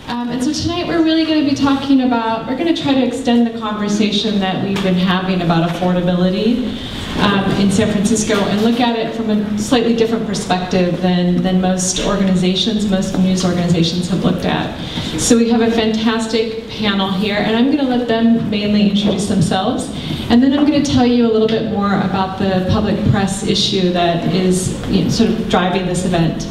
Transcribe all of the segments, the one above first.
And so tonight we're really going to be talking about, we're going to try to extend the conversation that we've been having about affordability in San Francisco and look at it from a slightly different perspective than most organizations, most news organizations have looked at. So we have a fantastic panel here, and I'm going to let them mainly introduce themselves. And then I'm going to tell you a little bit more about the public press issue that is sort of driving this event.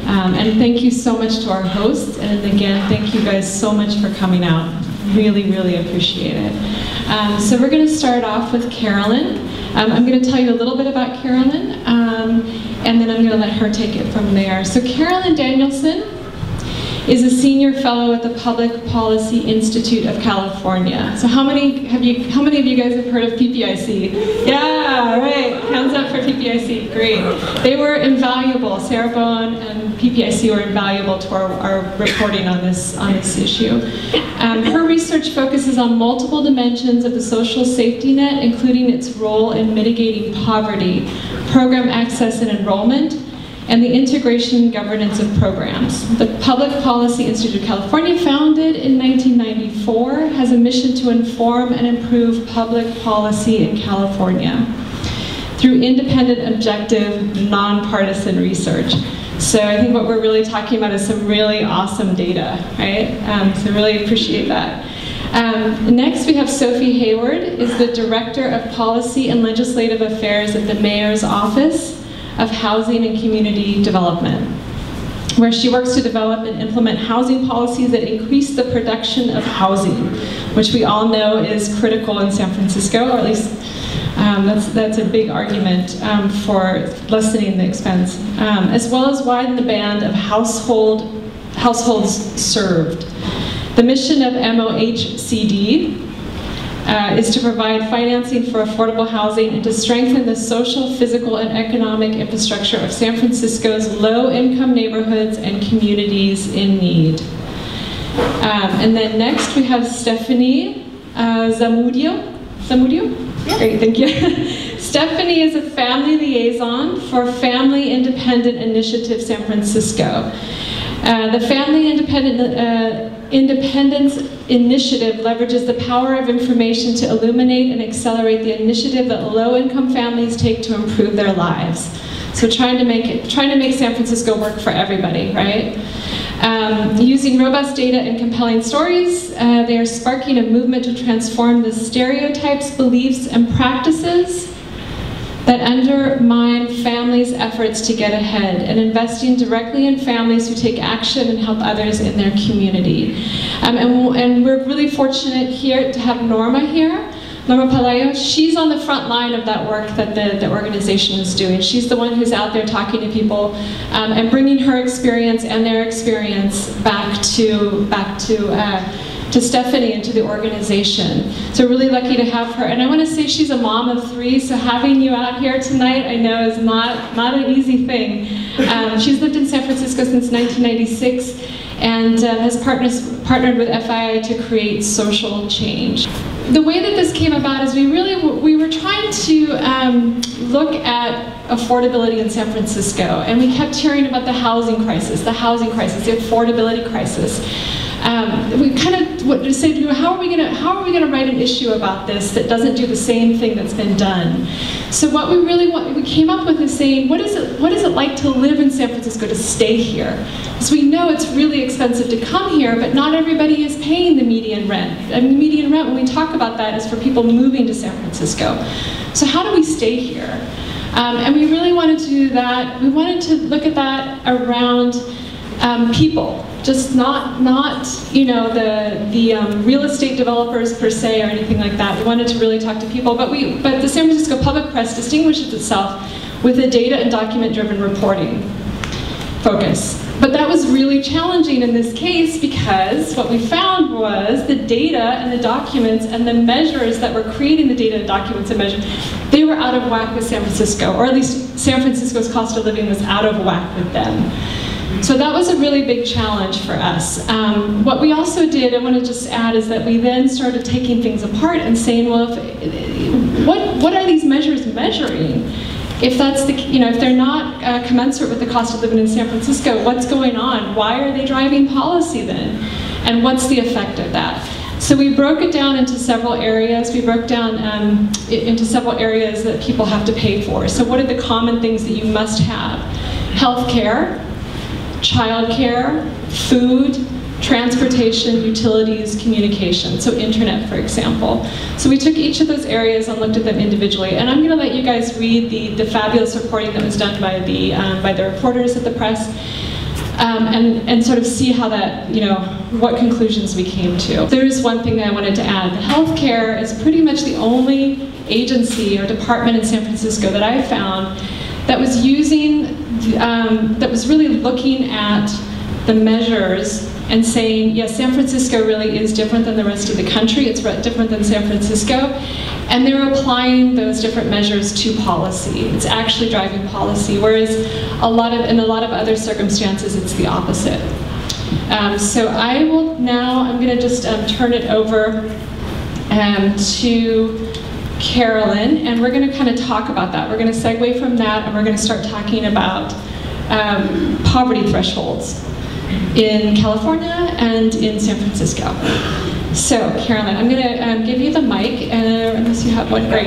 And thank you so much to our hosts, and again, thank you guys so much for coming out. Really, really appreciate it. So we're going to start off with Carolyn. I'm going to tell you a little bit about Carolyn, and then I'm going to let her take it from there. So Carolyn Danielson is a senior fellow at the Public Policy Institute of California. So how many of you guys have heard of PPIC? Yeah, right, hands up for PPIC, great. They were invaluable, Sarah Bowen and PPIC were invaluable to our reporting on this issue. Her research focuses on multiple dimensions of the social safety net, including its role in mitigating poverty, program access and enrollment, and the integration and governance of programs. The Public Policy Institute of California, founded in 1994, has a mission to inform and improve public policy in California through independent, objective, nonpartisan research. So I think what we're really talking about is some really awesome data, right? So really appreciate that. Next we have Sophie Hayward, is the Director of Policy and Legislative Affairs at the Mayor's Office of Housing and Community Development, where she works to develop and implement housing policies that increase the production of housing, which we all know is critical in San Francisco, or at least that's a big argument for lessening the expense, as well as widen the band of households served. The mission of MOHCD is to provide financing for affordable housing and to strengthen the social, physical, and economic infrastructure of San Francisco's low-income neighborhoods and communities in need. And then next we have Stephanie Zamudio. Zamudio? Yeah. Great, thank you. Stephanie is a family liaison for Family Independent Initiative San Francisco. The Family Independence Initiative leverages the power of information to illuminate and accelerate the initiative that low-income families take to improve their lives. So trying to make San Francisco work for everybody, right? Using robust data and compelling stories, they are sparking a movement to transform the stereotypes, beliefs, and practices that undermine families' efforts to get ahead, and investing directly in families who take action and help others in their community. And we're really fortunate here to have Norma here. Norma Pelayo, she's on the front line of that work that the organization is doing. She's the one who's out there talking to people and bringing her experience and their experience back to Stephanie and to the organization. So really lucky to have her. And I want to say she's a mom of 3, so having you out here tonight I know is not an easy thing. She's lived in San Francisco since 1996 and has partnered with FII to create social change. The way that this came about is we were trying to look at affordability in San Francisco, and we kept hearing about the housing crisis, the affordability crisis. We kind of said, how are we going to write an issue about this that doesn't do the same thing that's been done? So what we came up with is saying, what is it like to live in San Francisco, to stay here? Because we know it's really expensive to come here, but not everybody is paying the median rent. I mean, the median rent, when we talk about that, is for people moving to San Francisco. So how do we stay here? And we really wanted to do that. We wanted to look at that around people. Just not the real estate developers per se or anything like that. We wanted to really talk to people, but the San Francisco Public Press distinguishes itself with a data and document-driven reporting focus. But that was really challenging in this case because what we found was the data and the documents and the measures that were creating the data and documents and measures, they were out of whack with San Francisco, or at least San Francisco's cost of living was out of whack with them. So that was a really big challenge for us. What we also did, I want to just add, is that we then started taking things apart and saying, well, what are these measures measuring? If that's if they're not commensurate with the cost of living in San Francisco, what's going on? Why are they driving policy then? And what's the effect of that? So we broke it down into several areas. We broke down into several areas that people have to pay for. So what are the common things that you must have? Healthcare, childcare, food, transportation, utilities, communication, so internet, for example. So we took each of those areas and looked at them individually. And I'm going to let you guys read the fabulous reporting that was done by the reporters at the press, and sort of see how that, what conclusions we came to. There's one thing that I wanted to add. The healthcare is pretty much the only agency or department in San Francisco that I found that was that was really looking at the measures and saying, yes, San Francisco really is different than the rest of the country. It's different than San Francisco. And they're applying those different measures to policy. It's actually driving policy, whereas in a lot of other circumstances, it's the opposite. So I'm going to just turn it over to Carolyn, and we're going to kind of talk about that. We're going to segue from that, and we're going to start talking about poverty thresholds in California and in San Francisco. So, Carolyn, I'm going to give you the mic, unless you have one. Great.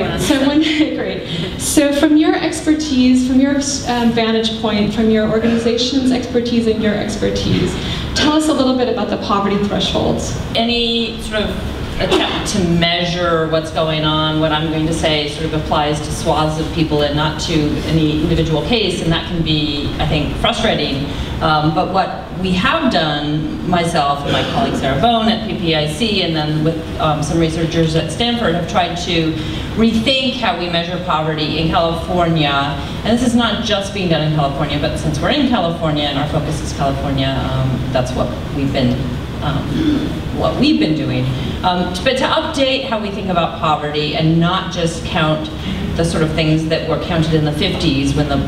Great. So, from your expertise, from your vantage point, from your organization's expertise and your expertise, tell us a little bit about the poverty thresholds. Any sort of attempt to measure what's going on, what I'm going to say sort of applies to swaths of people and not to any individual case, and that can be, I think, frustrating. But what we have done, myself and my colleague Sarah Bone at PPIC, and then with some researchers at Stanford, have tried to rethink how we measure poverty in California. And this is not just being done in California, but since we're in California and our focus is California, that's what we've been doing. But to update how we think about poverty and not just count the sort of things that were counted in the 50s when the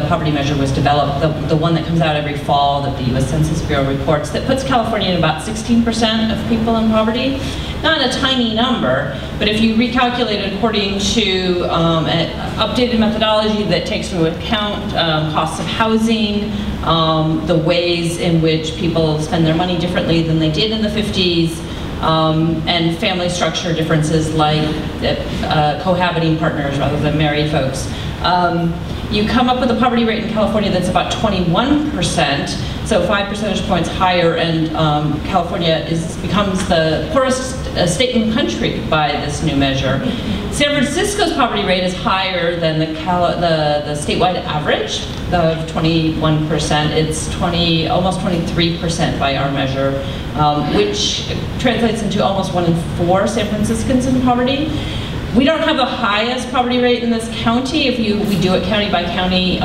poverty measure was developed, the one that comes out every fall that the US Census Bureau reports, that puts California at about 16% of people in poverty. Not a tiny number, but if you recalculate it according to an updated methodology that takes into account costs of housing, the ways in which people spend their money differently than they did in the 50s, and family structure differences like cohabiting partners rather than married folks. You come up with a poverty rate in California that's about 21%, so 5 percentage points higher, and California becomes the poorest state in the country by this new measure. San Francisco's poverty rate is higher than the statewide average of 21%. It's almost 23% by our measure, which translates into almost 1 in 4 San Franciscans in poverty. We don't have the highest poverty rate in this county. We do it county by county.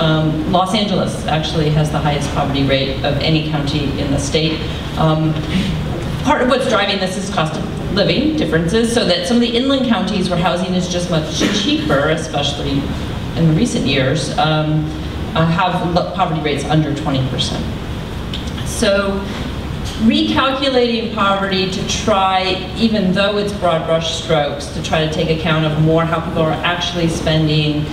Los Angeles actually has the highest poverty rate of any county in the state. Part of what's driving this is cost of living differences, so that some of the inland counties where housing is just much cheaper, especially in the recent years, have poverty rates under 20%. So recalculating poverty to try, even though it's broad brush strokes, to try to take account of more how people are actually spending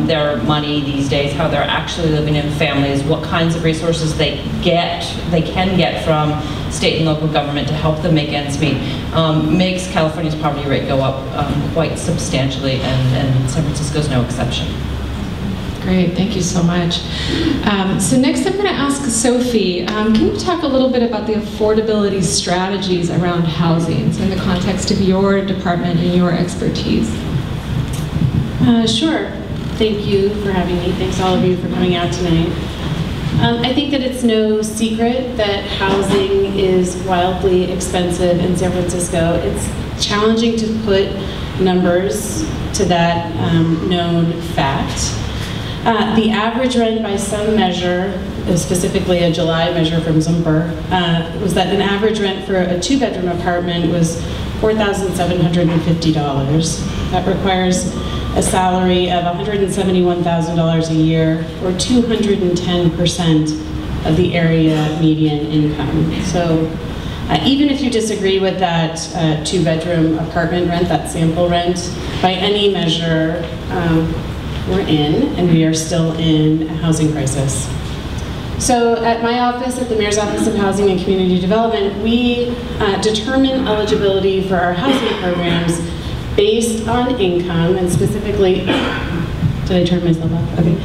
their money these days, how they're actually living in families, what kinds of resources they can get from state and local government to help them make ends meet, makes California's poverty rate go up quite substantially, and San Francisco's no exception. Great, thank you so much. So next I'm going to ask Sophie, can you talk a little bit about the affordability strategies around housing in the context of your department and your expertise? Sure. Thank you for having me. Thanks all of you for coming out tonight. I think that it's no secret that housing is wildly expensive in San Francisco. It's challenging to put numbers to that known fact. The average rent by some measure, specifically a July measure from Zumper, was that an average rent for a 2-bedroom apartment was $4,750. That requires a salary of $171,000 a year, or 210% of the area median income. So even if you disagree with that 2-bedroom apartment rent, that sample rent, by any measure, we're in, and we are still in, a housing crisis. So at my office, at the Mayor's Office of Housing and Community Development, we determine eligibility for our housing programs based on income, and specifically, did I turn myself off? Okay.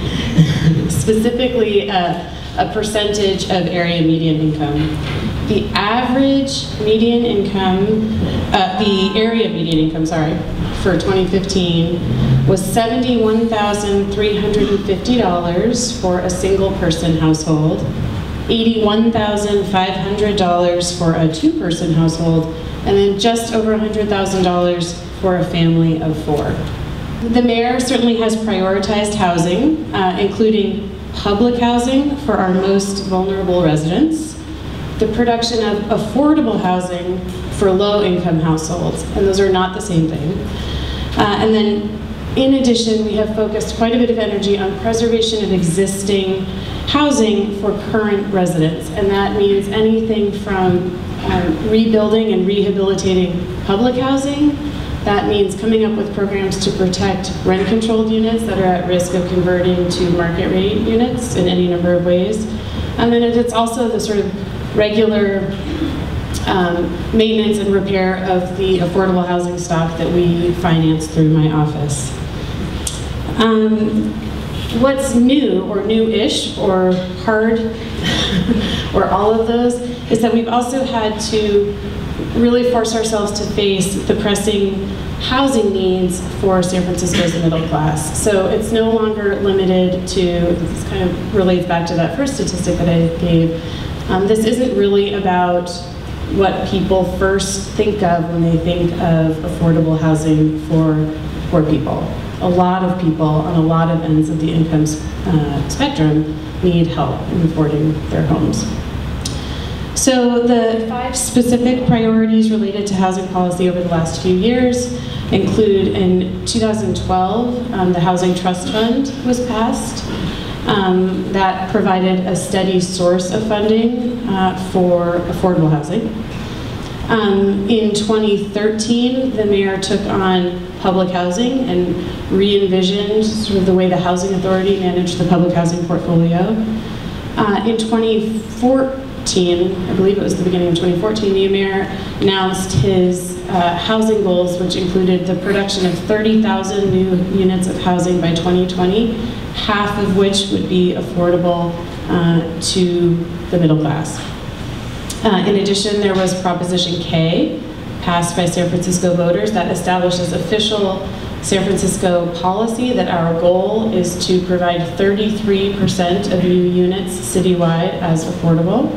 Specifically, a percentage of area median income. The average median income, the area median income, sorry, for 2015 was $71,350 for a single person household, $81,500 for a two-person household, and then just over $100,000 for a family of four. The mayor certainly has prioritized housing, including public housing for our most vulnerable residents, the production of affordable housing for low-income households, and those are not the same thing. And then, in addition, we have focused quite a bit of energy on preservation of existing housing for current residents, and that means anything from rebuilding and rehabilitating public housing. That means coming up with programs to protect rent-controlled units that are at risk of converting to market rate units in any number of ways. And then it's also the sort of regular maintenance and repair of the affordable housing stock that we finance through my office. What's new, or new-ish, or hard, or all of those, is that we've also had to really force ourselves to face the pressing housing needs for San Francisco's middle class. So it's no longer limited to, this kind of relates back to that first statistic that I gave. This isn't really about what people first think of when they think of affordable housing for poor people. A lot of people on a lot of ends of the income spectrum need help in affording their homes. So the 5 specific priorities related to housing policy over the last few years include, in 2012, the Housing Trust Fund was passed. That provided a steady source of funding for affordable housing. In 2013, the mayor took on public housing and re-envisioned sort of the way the Housing Authority managed the public housing portfolio. In 2014, I believe it was the beginning of 2014, the mayor announced his housing goals, which included the production of 30,000 new units of housing by 2020, half of which would be affordable to the middle class. In addition, there was Proposition K, passed by San Francisco voters, that establishes official San Francisco policy that our goal is to provide 33% of new units citywide as affordable.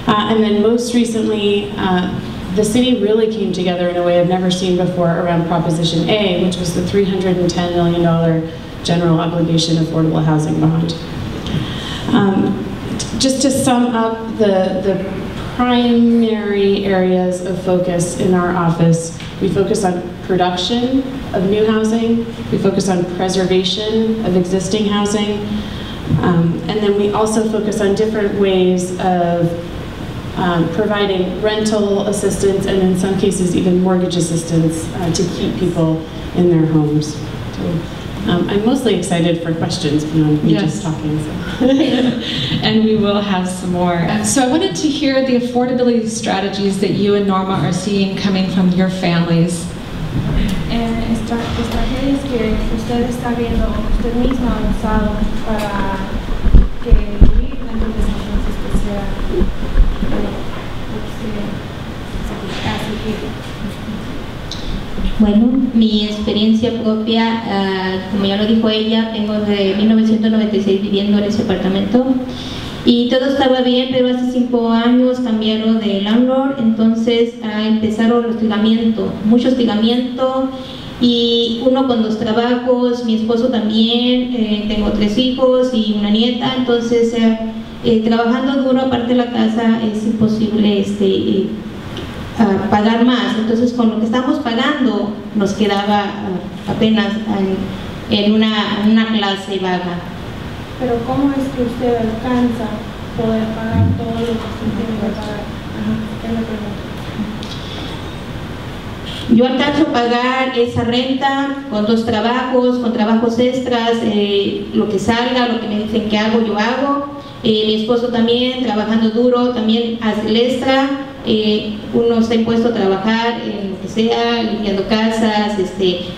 And then most recently, the city really came together in a way I've never seen before around Proposition A, which was the $310 million general obligation affordable housing bond. Just to sum up the primary areas of focus in our office, we focus on production of new housing, we focus on preservation of existing housing, and then we also focus on different ways of providing rental assistance and in some cases even mortgage assistance to keep people in their homes. So, I'm mostly excited for questions beyond me just talking. So. And we will have some more. So I wanted to hear the affordability strategies that you and Norma are seeing coming from your families. Estrategias que usted está viendo, usted mismo ha usado para que vivir dentro de San Francisco sea asequible. Bueno, mi experiencia propia, como ya lo dijo ella, tengo de 1996 viviendo en ese apartamento y todo estaba bien, pero hace 5 años cambiaron de landlord, entonces empezaron el hostigamiento, mucho hostigamiento, y uno con 2 trabajos, mi esposo también, tengo 3 hijos y una nieta, entonces trabajando duro aparte de la casa es imposible pagar más, entonces con lo que estamos pagando nos quedaba apenas en una clase baja. Pero ¿cómo es que usted alcanza poder pagar todo lo que usted tiene que pagar? ¿Qué me pregunta? Yo alcanzo a pagar esa renta con 2 trabajos, con trabajos extras, lo que salga, lo que me dicen que hago, yo hago. Mi esposo también, trabajando duro, también hace el extra. Uno está impuesto a trabajar en lo que sea, limpiando casas,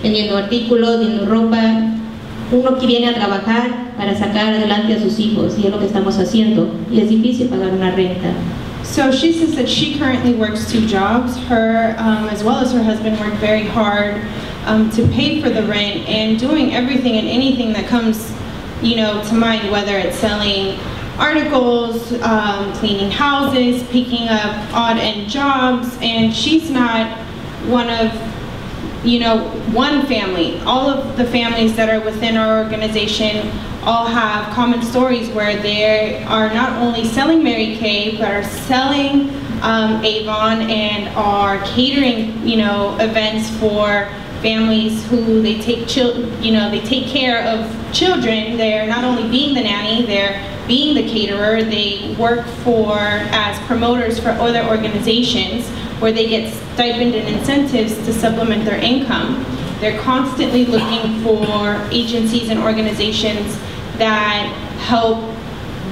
vendiendo artículos, vendiendo ropa. Uno que viene a trabajar para sacar adelante a sus hijos, y es lo que estamos haciendo, y es difícil pagar una renta. So she says that she currently works 2 jobs. Her, as well as her husband, work very hard to pay for the rent and doing everything and anything that comes, to mind, whether it's selling articles, cleaning houses, picking up odd-end jobs, and she's not one of, one family. All of the families that are within our organization all have common stories where they are not only selling Mary Kay, but are selling Avon and are catering, events for families who they take they take care of children. They're not only being the nanny, they're being the caterer. They work as promoters for other organizations where they get stipend and incentives to supplement their income. They're constantly looking for agencies and organizations that help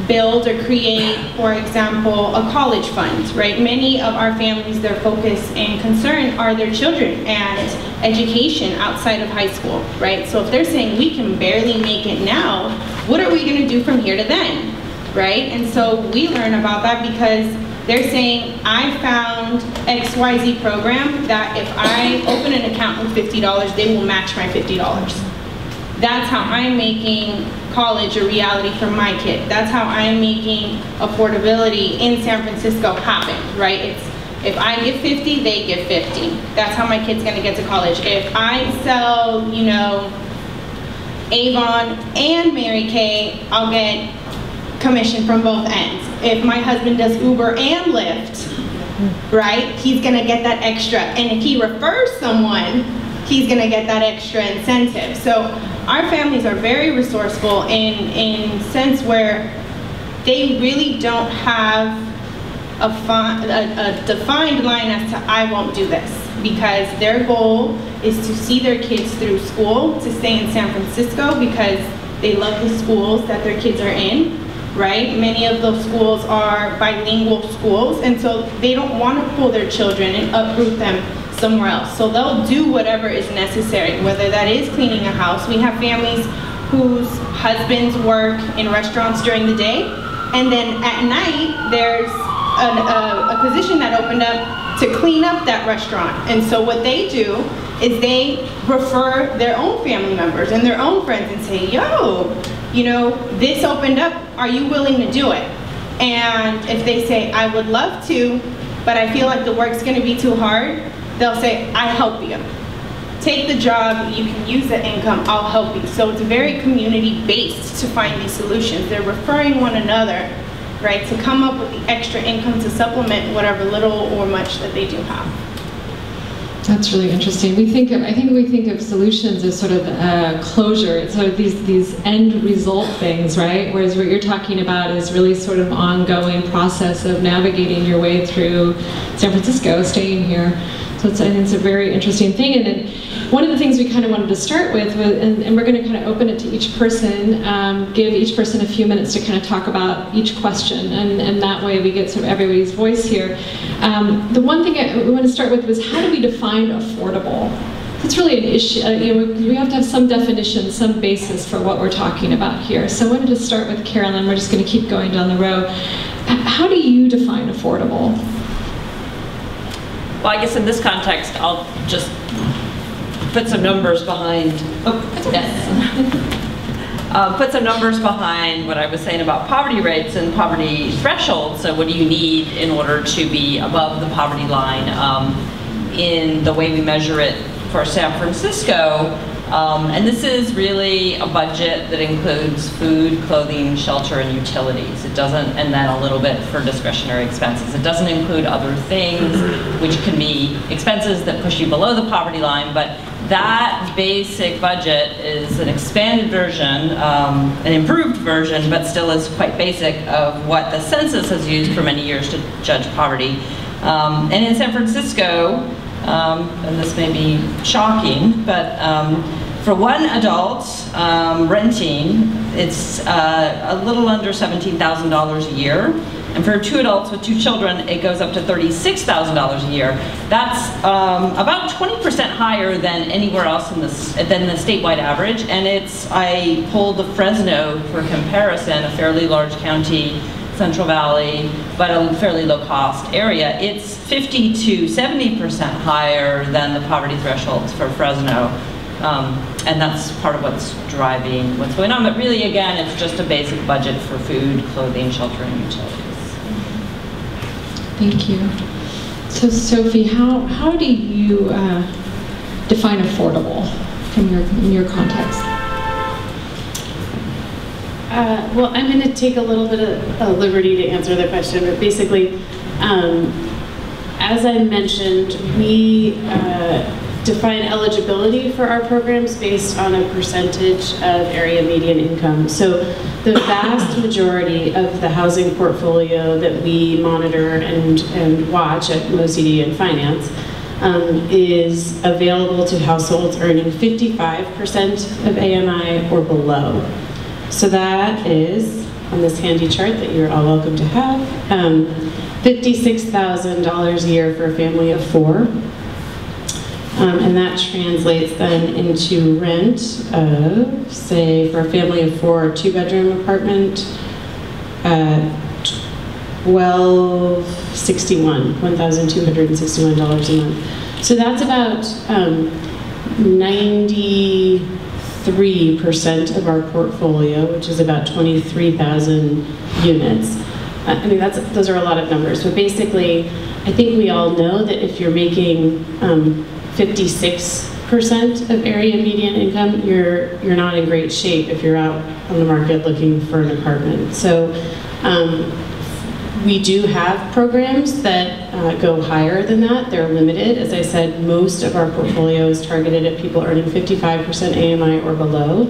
build or create, for example, a college fund, right? Many of our families, their focus and concern are their children and education outside of high school, right? So if they're saying we can barely make it now, what are we gonna do from here to then, right? And so we learn about that because they're saying, I found XYZ program that if I open an account with $50, they will match my $50. That's how I'm making college a reality for my kid. That's how I'm making affordability in San Francisco happen, right? It's if I give 50, they give 50. That's how my kid's gonna get to college. If I sell, Avon and Mary Kay, I'll get commission from both ends. If my husband does Uber and Lyft, right, he's gonna get that extra. And if he refers someone, he's gonna get that extra incentive. So our families are very resourceful in sense where they really don't have a defined line as to I won't do this, because their goal is to see their kids through school, to stay in San Francisco because they love the schools that their kids are in, right? Many of those schools are bilingual schools, and so they don't want to pull their children and uproot them somewhere else. So they'll do whatever is necessary, whether that is cleaning a house. We have families whose husbands work in restaurants during the day, and then at night there's a position that opened up to clean up that restaurant. And so what they do is they refer their own family members and their own friends and say, yo, this opened up, are you willing to do it? And if they say, I would love to, but I feel like the work's gonna be too hard, they'll say, I help you. Take the job, you can use the income, I'll help you. So it's very community-based to find these solutions. They're referring one another, right, to come up with the extra income to supplement whatever little or much that they do have. That's really interesting. I think we think of solutions as sort of closure. It's sort of these end result things, right? Whereas what you're talking about is really sort of ongoing process of navigating your way through San Francisco, staying here. So I think it's a very interesting thing. And then one of the things we kind of wanted to start with, and we're going to kind of open it to each person, give each person a few minutes to kind of talk about each question, and that way we get sort of everybody's voice here. The one thing we want to start with was, how do we define affordable? That's really an issue. We have to have some definition, some basis for what we're talking about here. So I wanted to start with Carolyn. We're just going to keep going down the row. How do you define affordable? Well, I guess in this context, I'll just put some numbers behind. Put some numbers behind what I was saying about poverty rates and poverty thresholds. So what do you need in order to be above the poverty line in the way we measure it for San Francisco? And this is really a budget that includes food, clothing, shelter, and utilities. It doesn't, and then a little bit for discretionary expenses. It doesn't include other things, which can be expenses that push you below the poverty line, but that basic budget is an expanded version, an improved version, but still is quite basic, of what the census has used for many years to judge poverty. And in San Francisco, and this may be shocking, but For one adult renting, it's a little under $17,000 a year. And for 2 adults with 2 children, it goes up to $36,000 a year. That's about 20% higher than anywhere else than the statewide average. And I pulled the Fresno for comparison, a fairly large county, Central Valley, but a fairly low-cost area. It's 50 to 70% higher than the poverty thresholds for Fresno. And that's part of what's driving what's going on. But really, again, it's just a basic budget for food, clothing, shelter, and utilities. Thank you. So Sophie, how do you define affordable in your context? Well, I'm going to take a little bit of liberty to answer the question, but basically, as I mentioned, we define eligibility for our programs based on a percentage of area median income. So the vast majority of the housing portfolio that we monitor and watch at OCD and Finance is available to households earning 55% of AMI or below. So that is, on this handy chart that you're all welcome to have, $56,000 a year for a family of 4. And that translates then into rent of, say, for a family of 4, a 2-bedroom apartment, $1,261 a month. So that's about 93% of our portfolio, which is about 23,000 units. I mean, those are a lot of numbers. But basically, I think we all know that if you're making 56% of area median income, you're not in great shape if you're out on the market looking for an apartment. So we do have programs that go higher than that. They're limited. As I said, most of our portfolio is targeted at people earning 55% AMI or below.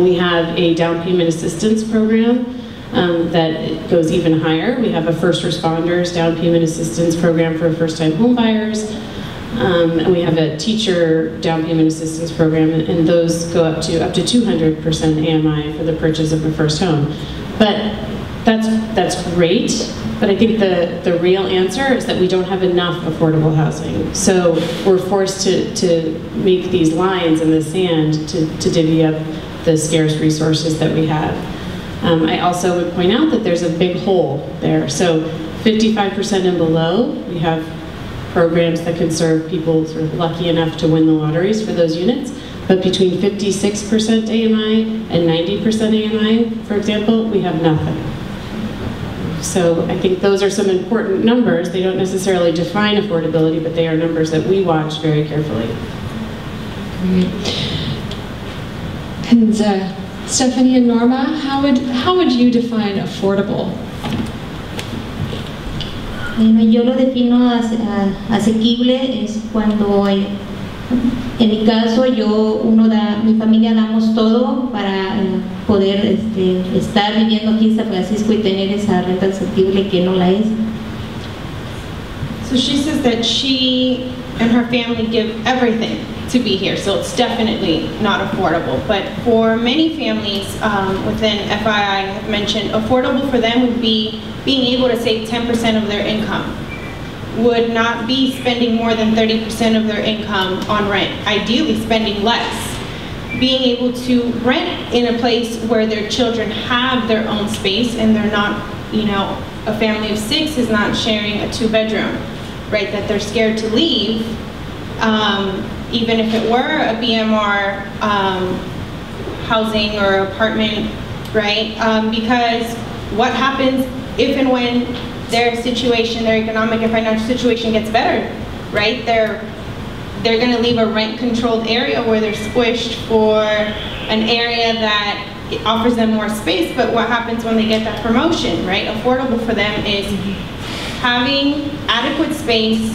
We have a down payment assistance program that goes even higher. We have a first responders down payment assistance program for first-time home buyers. And we have a teacher down payment assistance program, and those go up to 200% AMI for the purchase of a first home. But that's great, but I think the real answer is that we don't have enough affordable housing. So we're forced to make these lines in the sand to divvy up the scarce resources that we have. I also would point out that there's a big hole there. So 55% and below, we have programs that can serve people sort of lucky enough to win the lotteries for those units. But between 56% AMI and 90% AMI, for example, we have nothing. So I think those are some important numbers. They don't necessarily define affordability, but they are numbers that we watch very carefully. Great. And Stephanie and Norma, how would you define affordable? Bueno, yo lo defino asequible es cuando, en mi caso, mi familia damos todo para poder estar viviendo aquí en San Francisco y tener esa renta asequible que no la es. So she says that she and her family give everything to be here, so it's definitely not affordable. But for many families within FII, I have mentioned affordable for them would be being able to save 10% of their income, would not be spending more than 30% of their income on rent, ideally spending less, being able to rent in a place where their children have their own space and they're not, a family of 6 is not sharing a 2-bedroom, right, that they're scared to leave, even if it were a BMR housing or apartment, right, because what happens if and when their situation, their economic and financial situation gets better, right? They're going to leave a rent-controlled area where they're squished for an area that offers them more space, but what happens when they get that promotion, right? Affordable for them is having adequate space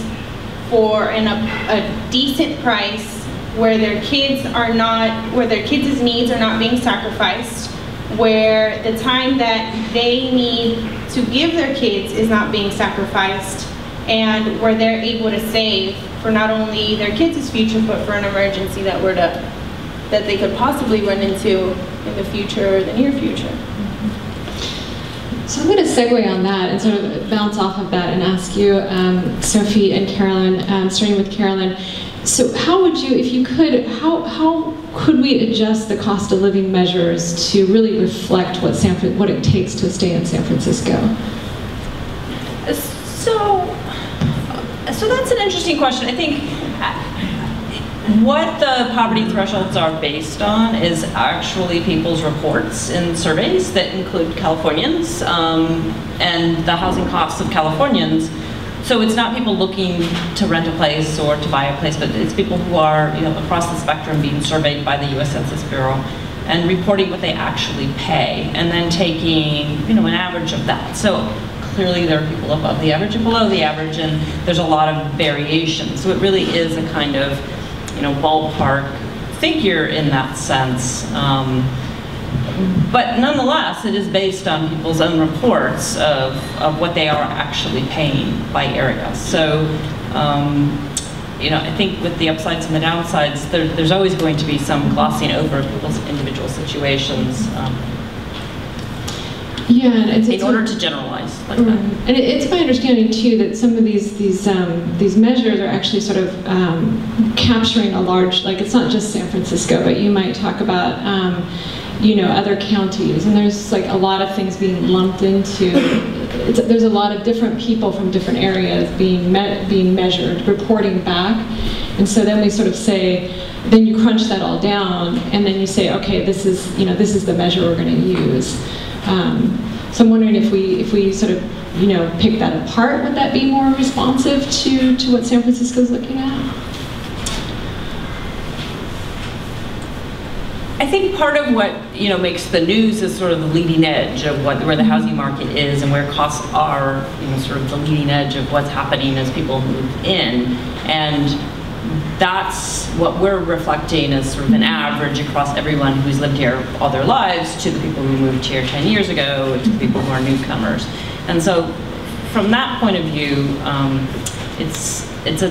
for a decent price where their kids' needs are not being sacrificed, where the time that they need to give their kids is not being sacrificed, and where they're able to save for not only their kids' future, but for an emergency that were to that they could possibly run into in the future or the near future. So I'm going to segue on that and sort of bounce off of that and ask you, Sophie and Carolyn, starting with Carolyn. So how would you, if you could, how could we adjust the cost of living measures to really reflect what it takes to stay in San Francisco? So that's an interesting question. I think what the poverty thresholds are based on is actually people's reports and surveys that include Californians and the housing costs of Californians. So it's not people looking to rent a place or to buy a place, but it's people who are across the spectrum being surveyed by the U.S. Census Bureau and reporting what they actually pay, and then taking an average of that. So clearly there are people above the average and below the average, and there's a lot of variation. So it really is a kind of ballpark figure in that sense. But nonetheless, it is based on people's own reports of what they are actually paying by area. So, I think with the upsides and the downsides, there's always going to be some glossing over people's individual situations. Yeah, and in order to generalize like that. And it's my understanding too that some of these measures are actually sort of capturing a large, like it's not just San Francisco, but you might talk about other counties, and there's like a lot of things being lumped into. There's a lot of different people from different areas being measured, reporting back, and so then we sort of say, then you crunch that all down, and then you say, okay, this is the measure we're going to use. So I'm wondering if we sort of pick that apart, would that be more responsive to what San Francisco's looking at? I think part of what makes the news is sort of the leading edge of where the housing market is and where costs are, sort of the leading edge of what's happening as people move in, and that's what we're reflecting as sort of an average across everyone who's lived here all their lives, to the people who moved here 10 years ago, to the people who are newcomers. And so from that point of view, it's a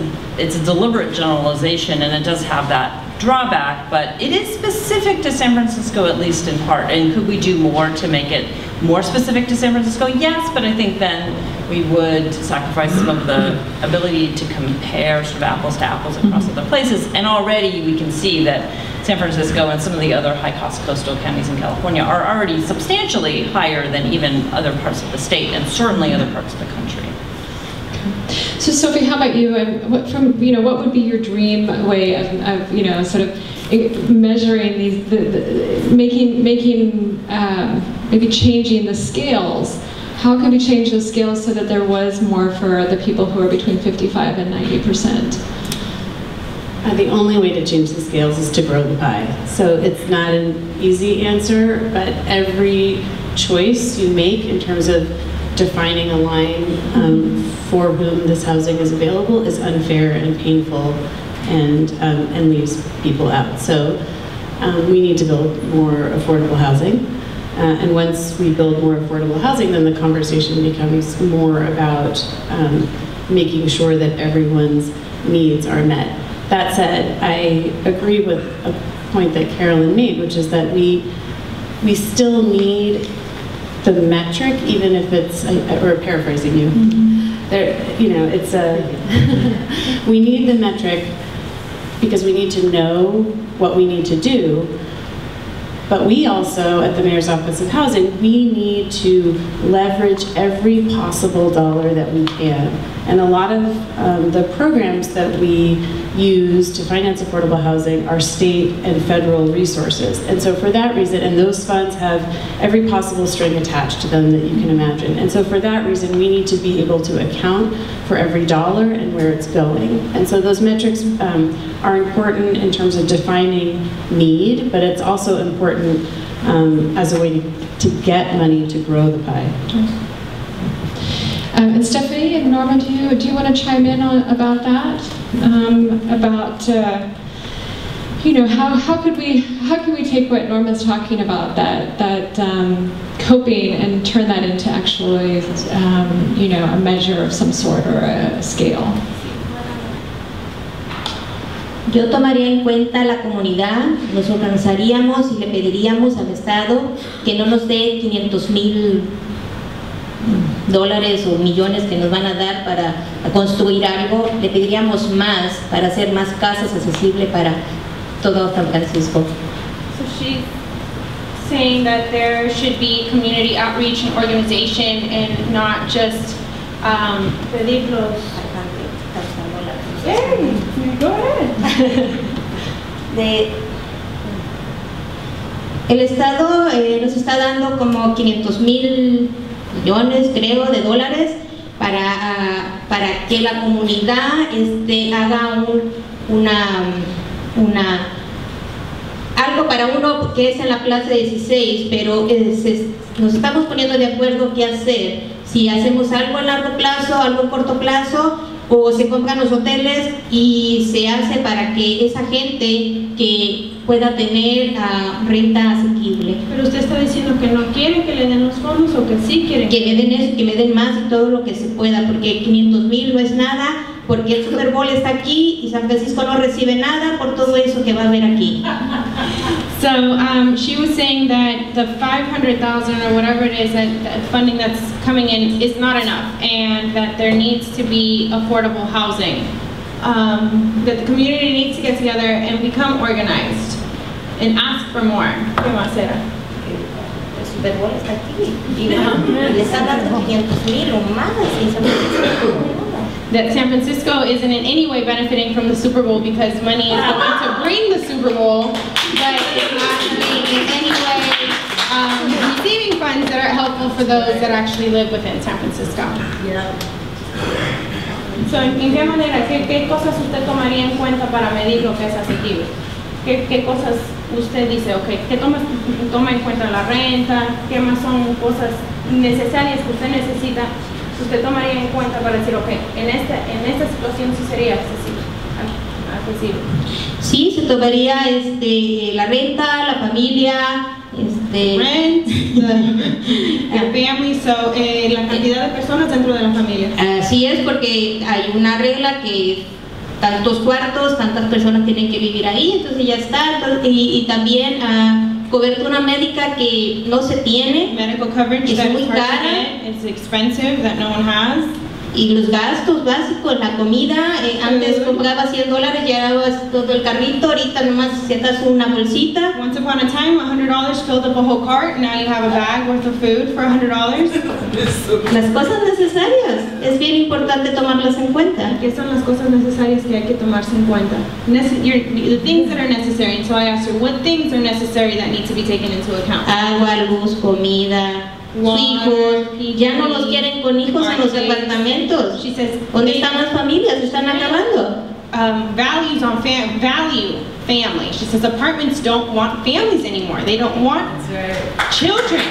deliberate generalization, and it does have that drawback, but it is specific to San Francisco, at least in part. And could we do more to make it more specific to San Francisco? Yes, but I think then we would sacrifice some of the ability to compare sort of apples to apples across other places. And already we can see that San Francisco and some of the other high-cost coastal counties in California are already substantially higher than even other parts of the state, and certainly other parts of the country. So Sophie, how about you? What would be your dream way of sort of measuring these, maybe changing the scales? How can we change those scales so that there was more for the people who are between 55 and 90%? The only way to change the scales is to grow the pie. So it's not an easy answer, but every choice you make in terms of defining a line for whom this housing is available is unfair and painful, and leaves people out. So we need to build more affordable housing. And once we build more affordable housing, then the conversation becomes more about making sure that everyone's needs are met. That said, I agree with a point that Carolyn made, which is that we still need the metric, even if it's, or paraphrasing you, it's we need the metric because we need to know what we need to do. But we also, at the Mayor's Office of Housing, we need to leverage every possible dollar that we can. And a lot of the programs that we use to finance affordable housing are state and federal resources. And so for that reason, and those funds have every possible string attached to them that you can imagine. And so for that reason, we need to be able to account for every dollar and where it's going. And so those metrics are important in terms of defining need, but it's also important as a way to get money to grow the pie. And Stephanie and Norma, do you want to chime in about that? How could we take what Norma's talking about, that coping, and turn that into actually a measure of some sort or a scale? Yo tomaría en cuenta la comunidad, nos organizaríamos y le pediríamos al Estado que no nos dé $500,000 o millones que nos van a dar para construir algo, le pediríamos más para hacer más casas accesibles para todo San Francisco. So she's saying that there should be community outreach and organization and not just pedir los... Hey, go ahead. El Estado nos está dando como $500,000 millones, creo, de dólares para que la comunidad haga algo para uno que es en la Plaza 16, pero nos estamos poniendo de acuerdo qué hacer, si hacemos algo a largo plazo, algo a corto plazo, o se compran los hoteles y se hace para que esa gente que pueda tener renta asequible. Pero usted está diciendo que no quiere que le den los fondos o que sí quiere. Que me den eso, que me den más y todo lo que se pueda, porque $500,000 no es nada, porque el Super Bowl está aquí y San Francisco no recibe nada por todo eso que va a haber aquí. So she was saying that the $500,000 or whatever it is that funding that's coming in is not enough, and that there needs to be affordable housing. That the community needs to get together and become organized and ask for more. ¿Qué más era? El Super Bowl está aquí y le están dando $500,000 o más y San Francisco. That San Francisco isn't in any way benefiting from the Super Bowl because money is going to bring the Super Bowl, but it's not being in any way receiving funds that are helpful for those that actually live within San Francisco. Yeah. So, ¿en qué manera, qué cosas usted tomaría en cuenta para medir lo que es asequible? ¿Qué cosas usted dice, okay, qué toma en cuenta la renta? ¿Qué más son cosas necesarias que usted necesita? Usted tomaría en cuenta para decir, ok, en esta situación sí sería accesible. Sí, se tomaría la renta, la familia, Rent, the family, so la cantidad de personas dentro de la familia. Así es, porque hay una regla que tantos cuartos, tantas personas tienen que vivir ahí, entonces ya está, y también cobertura médica que no se tiene, Medical coverage es that muy is hard to cara, get, it's expensive, that no one has. y los gastos básicos, la comida, antes compraba $100, llevabas todo el carrito, ahorita nomás se das una bolsita. Once upon a time, $100 filled up a whole cart, now you have a bag worth of food for $100. Las cosas necesarias, es bien importante tomarlas en cuenta. ¿Qué son las cosas necesarias que hay que tomarse en cuenta? The things that are necessary, and so I asked her, what things are necessary that need to be taken into account? Agua, luz, comida, hijos, ya no los quieren con hijos en los departamentos. She says, ¿Dónde están las familias? Se están acabando. Values on value family. She says apartments don't want families anymore. They don't want children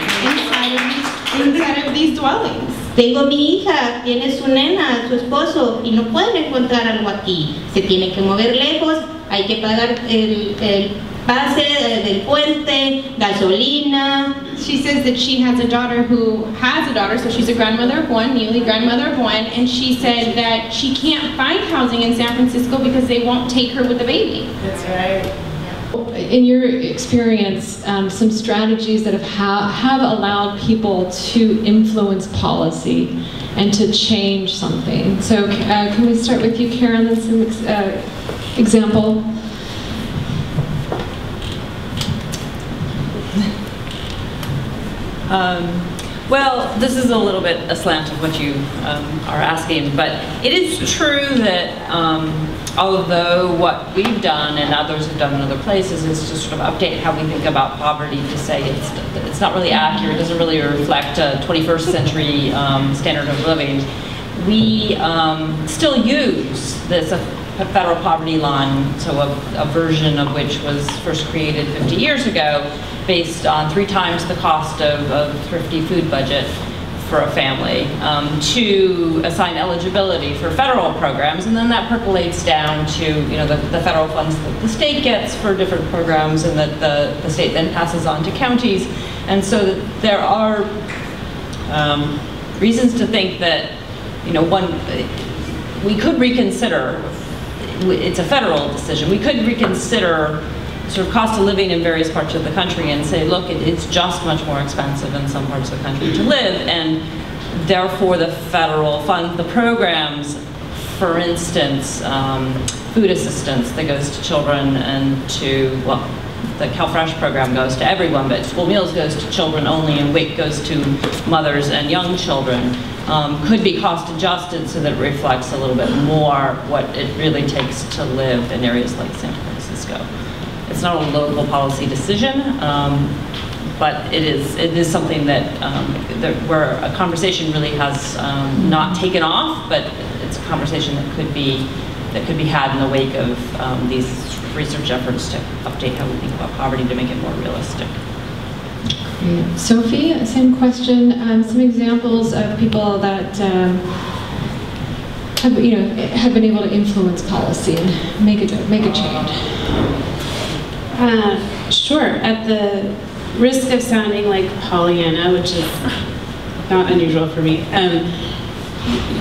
inside of these dwellings. Tengo mi hija, tiene su nena, su esposo, y no pueden encontrar algo aquí. Se tienen que mover lejos, hay que pagar el pase del puente, gasolina. She says that she has a daughter who has a daughter, so she's a grandmother of one, newly grandmother of one, and she said that she can't find housing in San Francisco because they won't take her with the baby. That's right. In your experience, some strategies that have allowed people to influence policy and to change something. So can we start with you, Karen, and some example? Well, this is a little bit aslant of what you are asking, but it is true that although what we've done and others have done in other places is to sort of update how we think about poverty to say it's not really accurate, it doesn't really reflect a 21st century standard of living. We still use this federal poverty line, so a version of which was first created 50 years ago, based on 3 times the cost of a thrifty food budget for a family, to assign eligibility for federal programs, and then that percolates down to the federal funds that the state gets for different programs, and that the state then passes on to counties. And so there are reasons to think that we could reconsider it's a federal decision. We could reconsider sort of cost of living in various parts of the country and say, look, it's just much more expensive in some parts of the country to live, and therefore the federal fund, the programs, for instance, food assistance that goes to children and to, well, the CalFresh program goes to everyone, but school meals goes to children only, and WIC goes to mothers and young children, could be cost adjusted so that it reflects a little bit more what it really takes to live in areas like San Francisco. It's not a local policy decision, but it is something that where a conversation really has not taken off, but it's a conversation that could be had in the wake of these research efforts to update how we think about poverty to make it more realistic. Great. Sophie, same question. Some examples of people that have been able to influence policy and make a change. Sure. At the risk of sounding like Pollyanna, which is not unusual for me,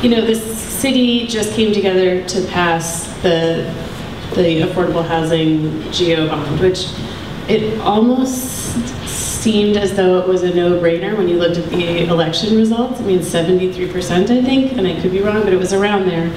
the city just came together to pass the affordable housing GO bond, which it almost seemed as though it was a no-brainer when you looked at the election results. I mean, 73%, I think, and I could be wrong, but it was around there,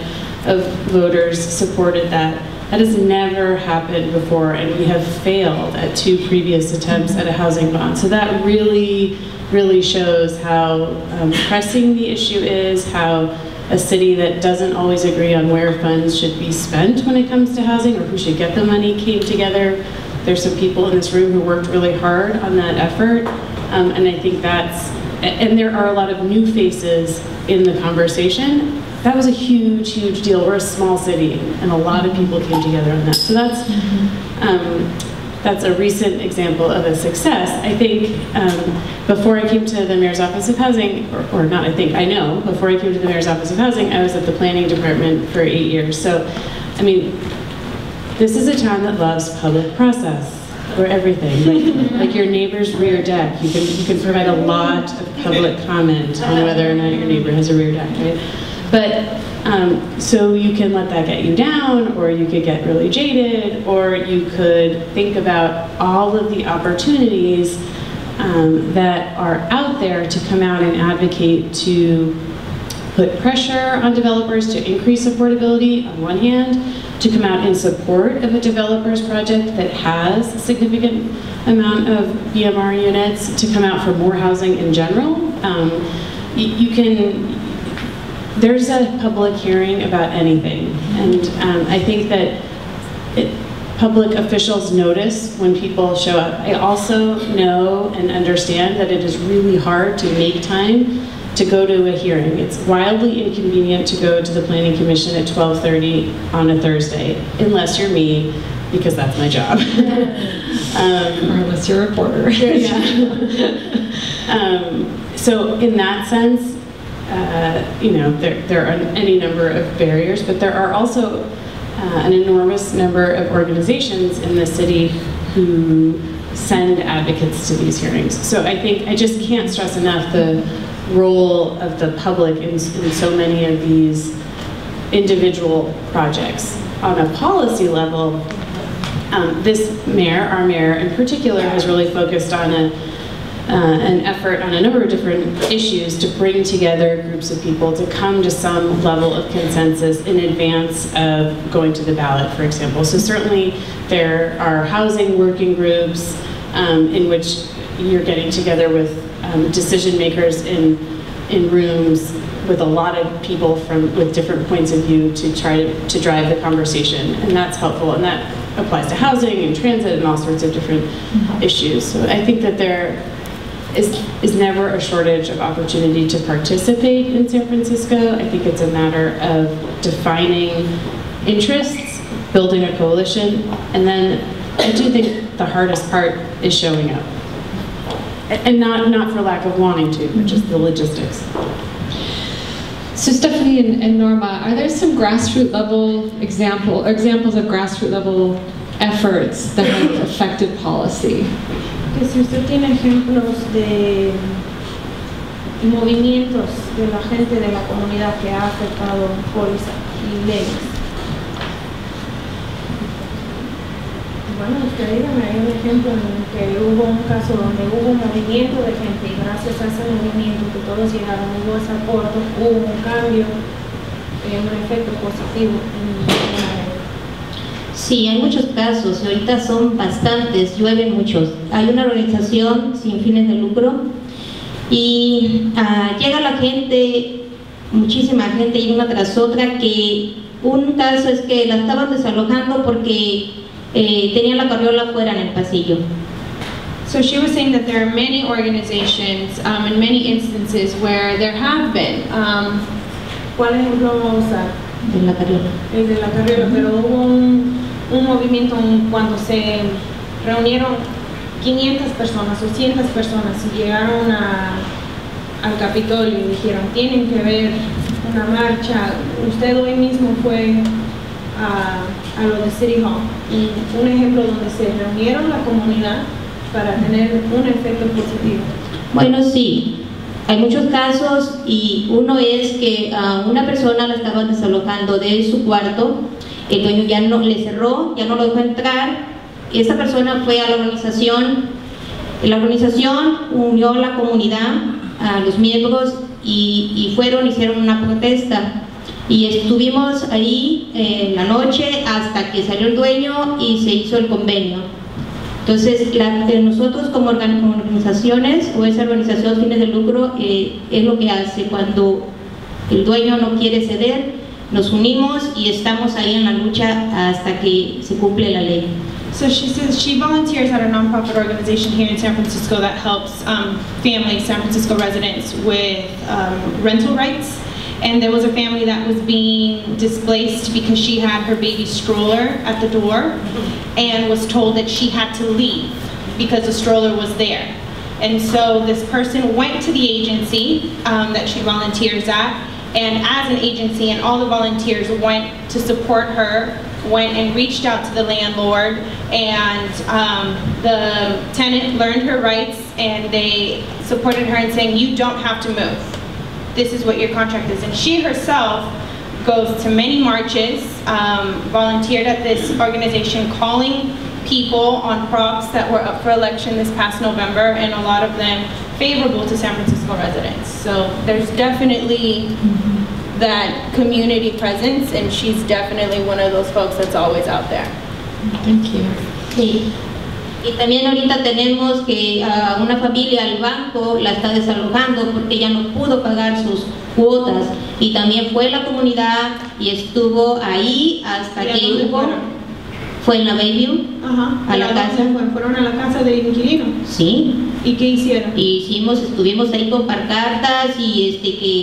of voters supported that. That has never happened before, and we have failed at 2 previous attempts at a housing bond. So that really, really shows how pressing the issue is, how a city that doesn't always agree on where funds should be spent when it comes to housing or who should get the money came together. There's some people in this room who worked really hard on that effort, and I think and there are a lot of new faces in the conversation. That was a huge, huge deal. We're a small city, and a lot of people came together on that. So that's a recent example of a success. I think before I came to the Mayor's Office of Housing, or not I think, I know, before I came to the Mayor's Office of Housing, I was at the Planning Department for 8 years. So, I mean, this is a town that loves public process for everything. Like your neighbor's rear deck. You can provide a lot of public comment on whether or not your neighbor has a rear deck, right? But, so you can let that get you down, or you could get really jaded, or you could think about all of the opportunities that are out there to come out and advocate to put pressure on developers to increase affordability on one hand, to come out in support of a developer's project that has a significant amount of BMR units, to come out for more housing in general. There's a public hearing about anything, and I think that public officials notice when people show up. I also know and understand that it is really hard to make time to go to a hearing. It's wildly inconvenient to go to the Planning Commission at 12:30 on a Thursday, unless you're me, because that's my job. Or unless you're a reporter. Yeah. So in that sense, there are any number of barriers, but there are also an enormous number of organizations in the city who send advocates to these hearings. So I think I just can't stress enough the role of the public in so many of these individual projects. On a policy level, this mayor, our mayor in particular, has really focused on an effort on a number of different issues to bring together groups of people to come to some level of consensus in advance of going to the ballot, for example. So certainly there are housing working groups in which you're getting together with decision makers in rooms with a lot of people with different points of view to try to drive the conversation, and that's helpful, and that applies to housing and transit and all sorts of different issues. So I think that there is never a shortage of opportunity to participate in San Francisco. I think it's a matter of defining interests, building a coalition, and then I do think the hardest part is showing up. And not for lack of wanting to, but just the logistics. So Stephanie and Norma, are there some grassroots level examples of grassroots level efforts that have affected policy? Que si usted tiene ejemplos de movimientos de la gente de la comunidad que ha afectado por leyes. bueno, usted dígame, hay un ejemplo en el que hubo un caso donde hubo un movimiento de gente y gracias a ese movimiento que todos llegaron, hubo ese acuerdo, hubo un cambio, un efecto positivo en la red. Sí, hay muchos casos, y ahorita son bastantes, llueven muchos. Hay una organización sin fines de lucro y llega la gente, muchísima gente, y una tras otra, que un caso es que la estaban desalojando porque tenían la carriola fuera en el pasillo. So she was saying that there are many organizations and many instances where there have been, ¿cuál ejemplo vamos a usar? De la carriola. El de la carriola, pero hubo un movimiento cuando se reunieron 500 personas o 100 personas y llegaron al Capitolio y dijeron, tienen que ver una marcha. Usted hoy mismo fue a lo de City Hall, y un ejemplo donde se reunieron la comunidad para tener un efecto positivo. Bueno, sí, hay muchos casos, y uno es que a una persona la estaban desalojando de su cuarto, el dueño ya no le cerró, ya no lo dejó entrar, y esta persona fue a la organización unió a la comunidad, a los miembros, y hicieron una protesta, y estuvimos ahí en la noche hasta que salió el dueño y se hizo el convenio. Entonces, nosotros como organizaciones, o esa organización sin fines de lucro, es lo que hace cuando el dueño no quiere ceder, nos unimos y estamos ahí en la lucha hasta que se cumple la ley. So she says she volunteers at a nonprofit organization here in San Francisco that helps families, San Francisco residents, with rental rights. And there was a family that was being displaced because she had her baby stroller at the door and was told that she had to leave because the stroller was there. And so this person went to the agency that she volunteers at, and as an agency, and all the volunteers went to support her, went and reached out to the landlord, and the tenant learned her rights, and they supported her in saying, you don't have to move. This is what your contract is. And she herself goes to many marches, volunteered at this organization, calling people on props that were up for election this past November, and a lot of them favorable to San Francisco residents. So there's definitely that community presence, and she's definitely one of those folks that's always out there. Thank you. Sí. Y también ahorita tenemos que a una familia, al banco, la está desalojando porque ella no pudo pagar sus cuotas, y también fue la comunidad y estuvo ahí hasta que fue en la Bayview, a la casa. ¿Fueron a la casa del inquilino? Sí. ¿Y qué hicieron? Estuvimos ahí con pancartas y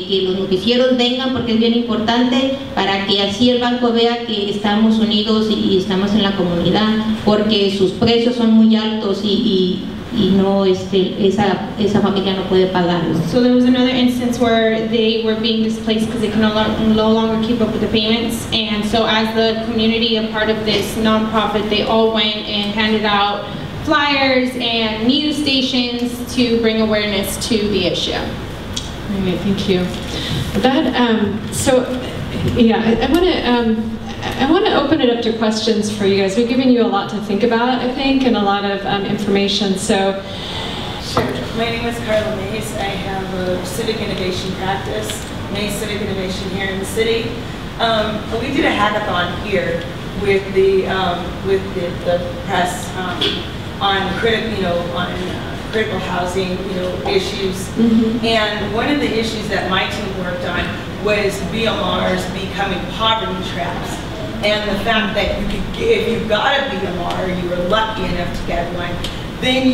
que los noticieros vengan, porque es bien importante para que así el banco vea que estamos unidos y estamos en la comunidad, porque sus precios son muy altos y no esa familia no puede pagarlos. So there was another instance where they were being displaced because they could no longer keep up with the payments, and so as the community, a part of this nonprofit, they all went and handed out flyers and news stations to bring awareness to the issue. All right, thank you. I want to open it up to questions for you guys. We've given you a lot to think about, I think, and a lot of information. So, sure. My name is Carla Mays. I have a civic innovation practice, Mays Civic Innovation here in the city. We did a hackathon here with the press on critical housing, issues. And one of the issues that my team worked on was BMRs becoming poverty traps. And the fact that if you got a BMR, you were lucky enough to get one, then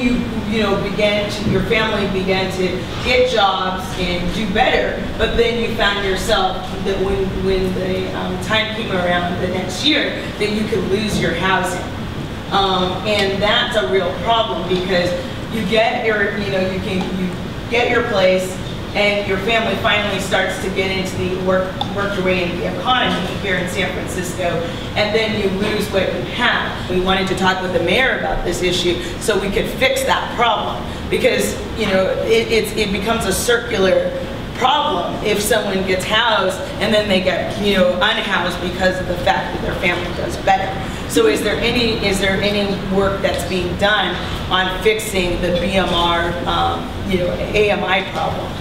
your family began to get jobs and do better. But then you found yourself that when the time came around the next year, that you could lose your housing. And that's a real problem, because you get your place, and your family finally starts to get into the work your way into the economy here in San Francisco, and then you lose what you have. We wanted to talk with the mayor about this issue so we could fix that problem, because it becomes a circular problem if someone gets housed and then they get, you know, unhoused because of the fact that their family does better. So is there any work that's being done on fixing the BMR, you know, AMI problem?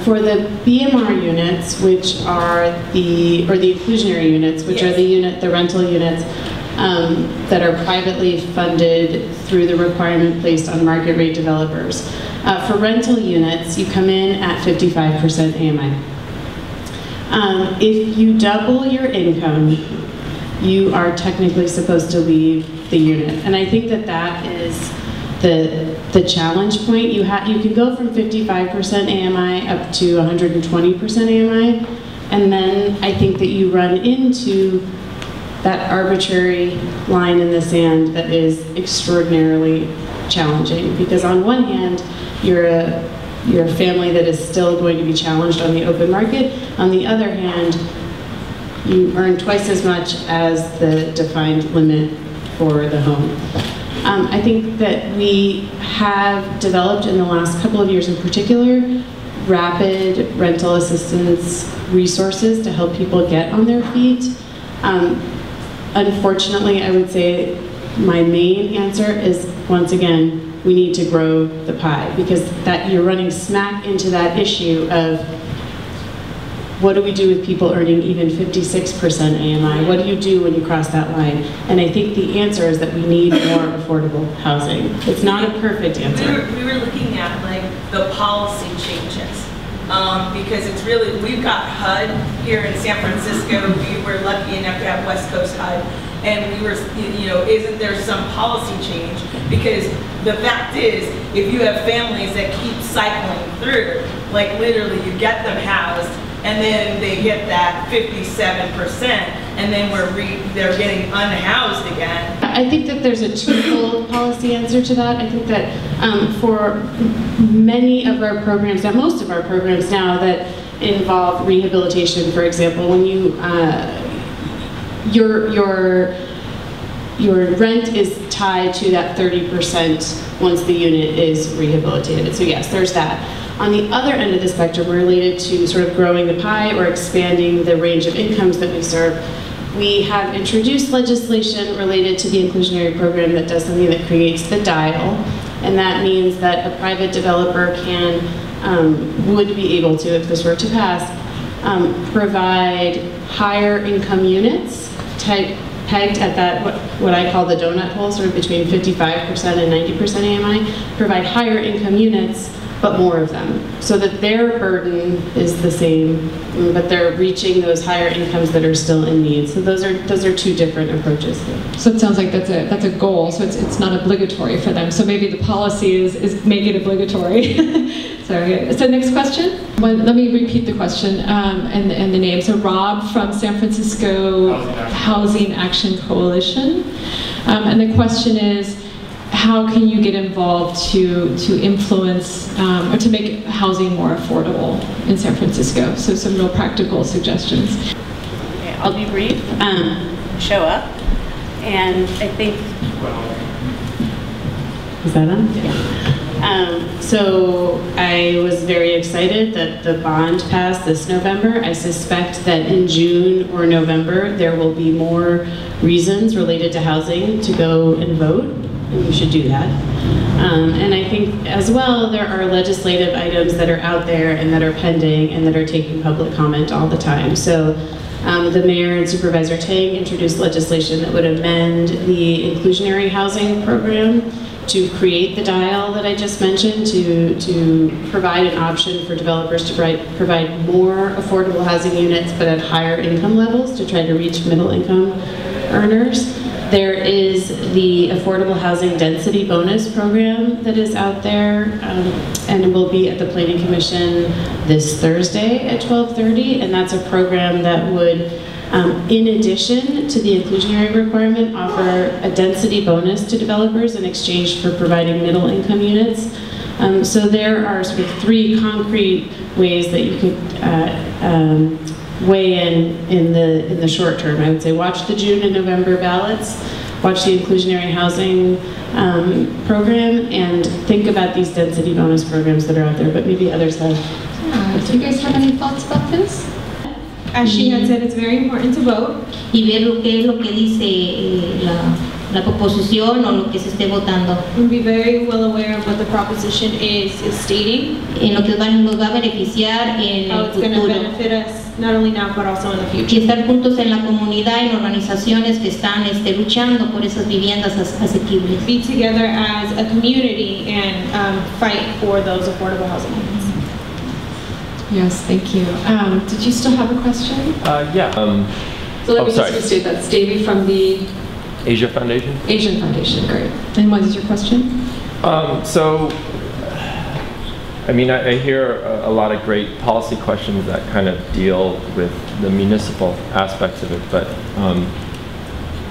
For the BMR units, which are the inclusionary units, which are the rental units that are privately funded through the requirement placed on market rate developers. For rental units, you come in at 55% AMI. If you double your income, you are technically supposed to leave the unit. And I think that that is the challenge point. You can go from 55% AMI up to 120% AMI, and then I think that you run into that arbitrary line in the sand that is extraordinarily challenging. Because on one hand, you're a family that is still going to be challenged on the open market. On the other hand, you earn twice as much as the defined limit for the home. I think that we have developed in the last couple of years in particular rapid rental assistance resources to help people get on their feet. Unfortunately, I would say my main answer is, once again, we need to grow the pie, because that you're running smack into that issue of what do we do with people earning even 56% AMI? What do you do when you cross that line? And I think the answer is that we need more affordable housing. It's not a perfect answer. We were looking at like the policy changes. Because it's really, we've got HUD here in San Francisco. We were lucky enough to have West Coast HUD. And we were, you know, isn't there some policy change? Because the fact is, if you have families that keep cycling through, like literally you get them housed, and then they hit that 57%, and then they're getting unhoused again. I think that there's a twofold policy answer to that. I think that for many of our programs, most of our programs now that involve rehabilitation, for example, when you your rent is tied to that 30% once the unit is rehabilitated. So yes, there's that. On the other end of the spectrum, related to sort of growing the pie or expanding the range of incomes that we serve, we have introduced legislation related to the inclusionary program that does something that creates the dial, and that means that a private developer would be able to, if this were to pass, provide higher income units pegged at that, what I call the donut hole, sort of between 55% and 90% AMI, provide higher income units, but more of them, so that their burden is the same, but they're reaching those higher incomes that are still in need. So those are two different approaches. So it sounds like that's a goal. So it's not obligatory for them. So maybe the policy is make it obligatory. Sorry. So next question. Well, let me repeat the question and the name. So Rob from San Francisco Housing Action Coalition, and the question is, how can you get involved to influence or to make housing more affordable in San Francisco? So some real practical suggestions. Okay, I'll be brief. Show up, and I think. Is that on? Yeah. So I was very excited that the bond passed this November. I suspect that in June or November there will be more reasons related to housing to go and vote. And you should do that. And I think as well there are legislative items that are out there and that are pending and that are taking public comment all the time. So the mayor and Supervisor Tang introduced legislation that would amend the inclusionary housing program to create the dial that I just mentioned, to provide an option for developers to provide more affordable housing units but at higher income levels to try to reach middle income earners. There is the Affordable Housing Density Bonus Program that is out there and will be at the Planning Commission this Thursday at 12:30, and that's a program that would, in addition to the inclusionary requirement, offer a density bonus to developers in exchange for providing middle income units. So there are sort of three concrete ways that you could weigh in the short term. I would say watch the June and November ballots, watch the inclusionary housing program, and think about these density bonus programs that are out there, but maybe others have. Do you guys have any thoughts about this? As she had said, it's very important to vote. Y ver lo que es lo que dice la proposición o lo que se esté votando. And be very well aware of what the proposition is stating. En lo que nos va a beneficiar en How el it's going to futuro. benefit us, not only now, but also in the Y future. estar juntos en la comunidad, en organizaciones que están luchando por esas viviendas asequibles. Be together as a community and fight for those affordable housing units. Yes, thank you. Did you still have a question? Yeah. So let me sorry. just restate that. Davey from the Asia Foundation. Asian Foundation, great. And what is your question? So, I mean, I hear a lot of great policy questions that kind of deal with the municipal aspects of it, but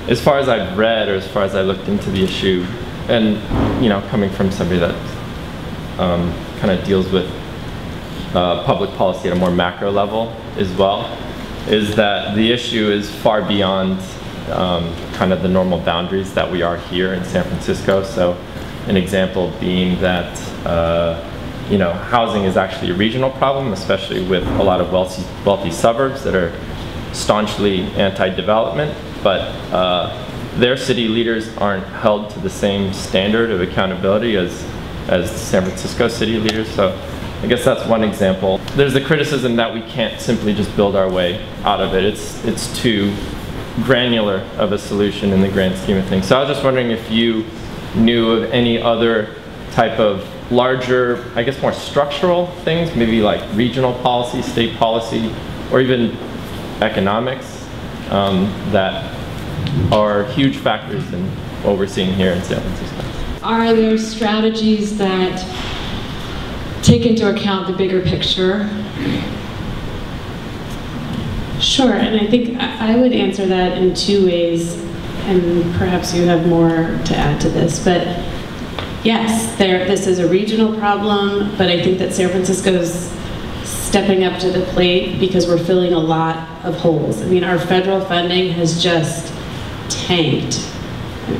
as far as I've read or as far as I looked into the issue, and you know, coming from somebody that kind of deals with public policy at a more macro level as well, is that the issue is far beyond kind of the normal boundaries that we are here in San Francisco. So an example being that you know, housing is actually a regional problem, especially with a lot of wealthy suburbs that are staunchly anti-development, but their city leaders aren't held to the same standard of accountability as San Francisco city leaders. So I guess that's one example. There's the criticism that we can't simply just build our way out of it. It's too granular of a solution in the grand scheme of things. So I was just wondering if you knew of any other type of larger, I guess more structural things, maybe like regional policy, state policy, or even economics that are huge factors in what we're seeing here in San Francisco. Are there strategies that take into account the bigger picture? Sure, and I think I would answer that in two ways, and perhaps you have more to add to this, but yes, this is a regional problem, but I think that San Francisco's stepping up to the plate because we're filling a lot of holes. I mean, our federal funding has just tanked.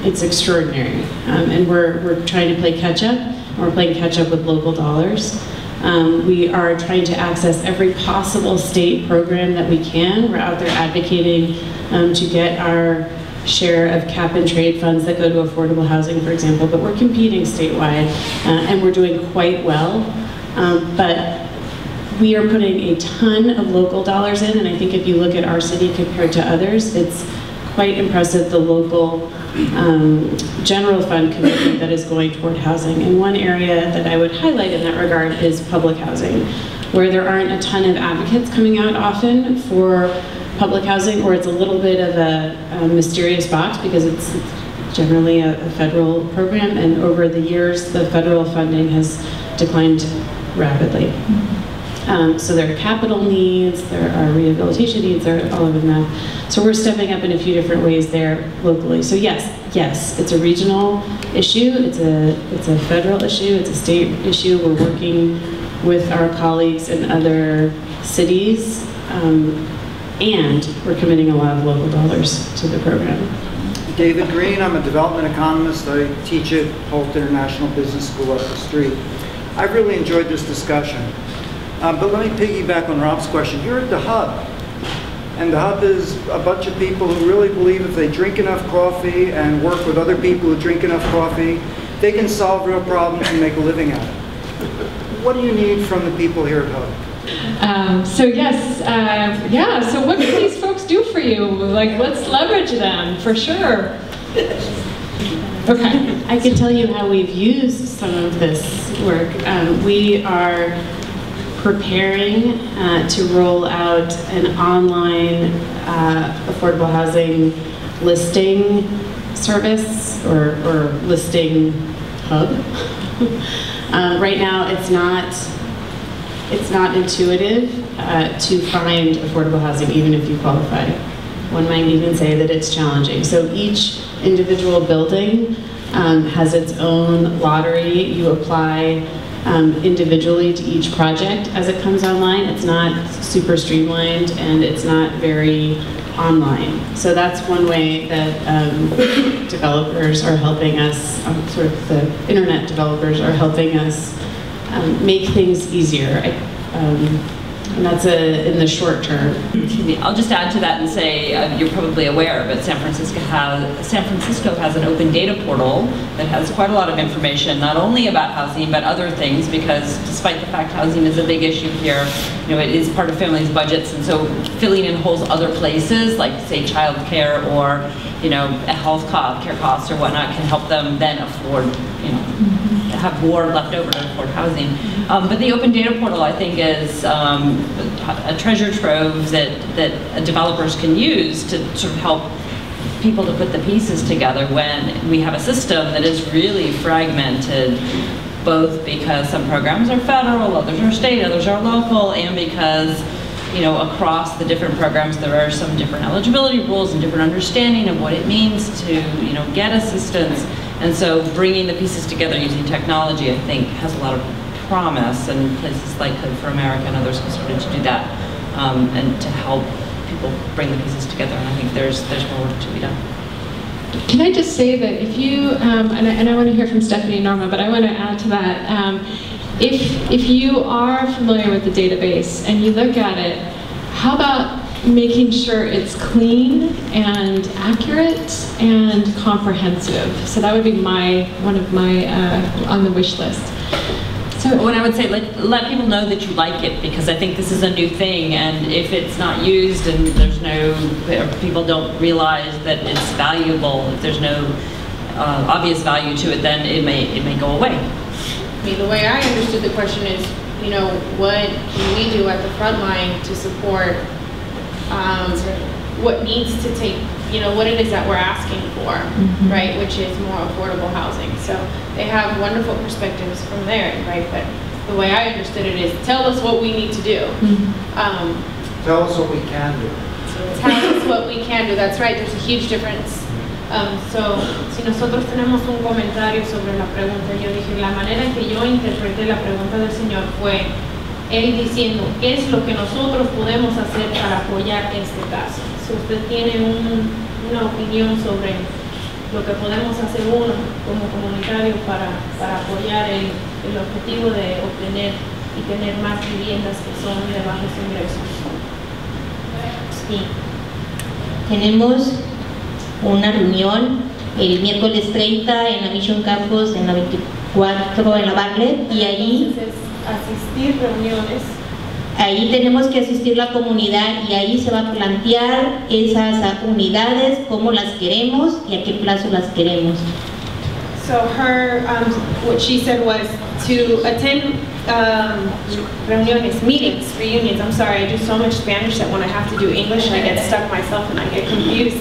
It's extraordinary, and we're trying to play catch up, and we're playing catch up with local dollars. We are trying to access every possible state program that we can. We're out there advocating to get our share of cap and trade funds that go to affordable housing, for example, but we're competing statewide, and we're doing quite well. But we are putting a ton of local dollars in, and I think if you look at our city compared to others, it's quite impressive, the local general fund commitment that is going toward housing. And one area that I would highlight in that regard is public housing, where there aren't a ton of advocates coming out often for public housing, or it's a little bit of a mysterious box because it's generally a federal program, and over the years the federal funding has declined rapidly. So there are capital needs, there are rehabilitation needs, there are all of them. So we're stepping up in a few different ways there locally. So yes, it's a regional issue, it's a federal issue, it's a state issue. We're working with our colleagues in other cities, and we're committing a lot of local dollars to the program. David Green, I'm a development economist. I teach at Holt International Business School up the street. I've really enjoyed this discussion. But let me piggyback on Rob's question. You're at the Hub, and the Hub is a bunch of people who really believe if they drink enough coffee and work with other people who drink enough coffee, they can solve real problems and make a living out of it. What do you need from the people here at Hub? So what can these folks do for you? Like, let's leverage them, for sure. Okay. I can tell you how we've used some of this work. We are preparing to roll out an online affordable housing listing service or listing hub. Right now, it's not intuitive to find affordable housing, even if you qualify. One might even say that it's challenging. So each individual building has its own lottery. You apply individually to each project as it comes online. It's not super streamlined, and it's not very online. So that's one way that developers are helping us, sort of the internet developers are helping us make things easier. And that's in the short term. I'll just add to that and say, you're probably aware, but San Francisco has an open data portal that has quite a lot of information, not only about housing, but other things, because despite the fact housing is a big issue here, it is part of families' budgets, and so filling in holes other places, like say child care or health care costs or whatnot, can help them then afford, have more left over to afford housing. But the open data portal, I think, is a treasure trove that developers can use to sort of help people to put the pieces together when we have a system that is really fragmented, both because some programs are federal, others are state, others are local, and because across the different programs there are some different eligibility rules and different understanding of what it means to get assistance. And so bringing the pieces together using technology, I think, has a lot of promise, and places like Code for America and others have started to do that, and to help people bring the pieces together. And I think there's more work to be done. Can I just say that if you, and I want to hear from Stephanie and Norma, but I want to add to that, if you are familiar with the database and you look at it, how about making sure it's clean and accurate and comprehensive? So that would be one of my on the wish list. So when I would say let people know that you like it, because I think this is a new thing, and if it's not used and people don't realize that it's valuable, if there's no obvious value to it, then it may go away. I mean, the way I understood the question is, what can we do at the front line to support what needs to take, what it is that we're asking for, right, which is more affordable housing. So they have wonderful perspectives from there, right, but the way I understood it is, tell us what we need to do. Tell us what we can do. Tell us what we can do, that's right, there's a huge difference. So, si nosotros tenemos un comentario sobre la pregunta, yo dije, la manera en que yo interpreté la pregunta del señor fue él diciendo, ¿qué es lo que nosotros podemos hacer para apoyar este caso? Si usted tiene una opinión sobre lo que podemos hacer uno como comunitario para apoyar el objetivo de obtener y tener más viviendas que son de bajos ingresos. Sí. Tenemos una reunión el miércoles 30 en la Mission Campus, en la 24 en la Bartlett, y ahí asistir reuniones. Ahí tenemos que asistir la comunidad y ahí se va a plantear esas unidades, cómo las queremos y a qué plazo las queremos. So what she said was to attend reuniones, meetings, reunions. I'm sorry, I do so much Spanish that when I have to do English, I get stuck myself and I get confused.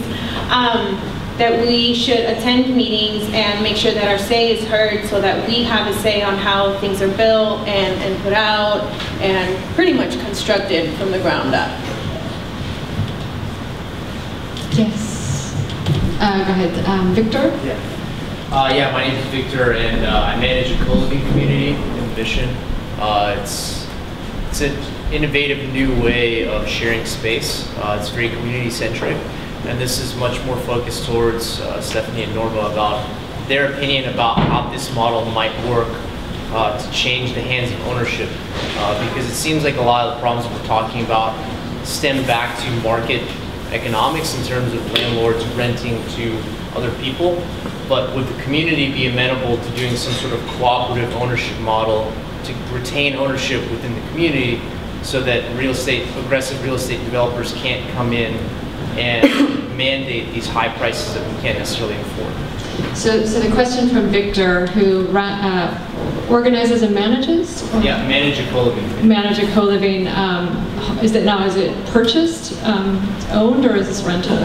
That we should attend meetings and make sure that our say is heard, so that we have a say on how things are built and put out and pretty much constructed from the ground up. Yes. Go ahead, Victor? Yeah, my name is Victor, and I manage a co-living community in Mission. It's an innovative new way of sharing space. It's very community-centric. And this is much more focused towards Stephanie and Norma about their opinion about how this model might work to change the hands of ownership. Because it seems like a lot of the problems we're talking about stem back to market economics in terms of landlords renting to other people. But would the community be amenable to doing some sort of cooperative ownership model to retain ownership within the community, so that aggressive real estate developers can't come in and mandate these high prices that we can't necessarily afford? So the question from Victor, who organizes and manages? Yeah, manage a co-living. Manage a co-living. Is it purchased, owned, or is this rental?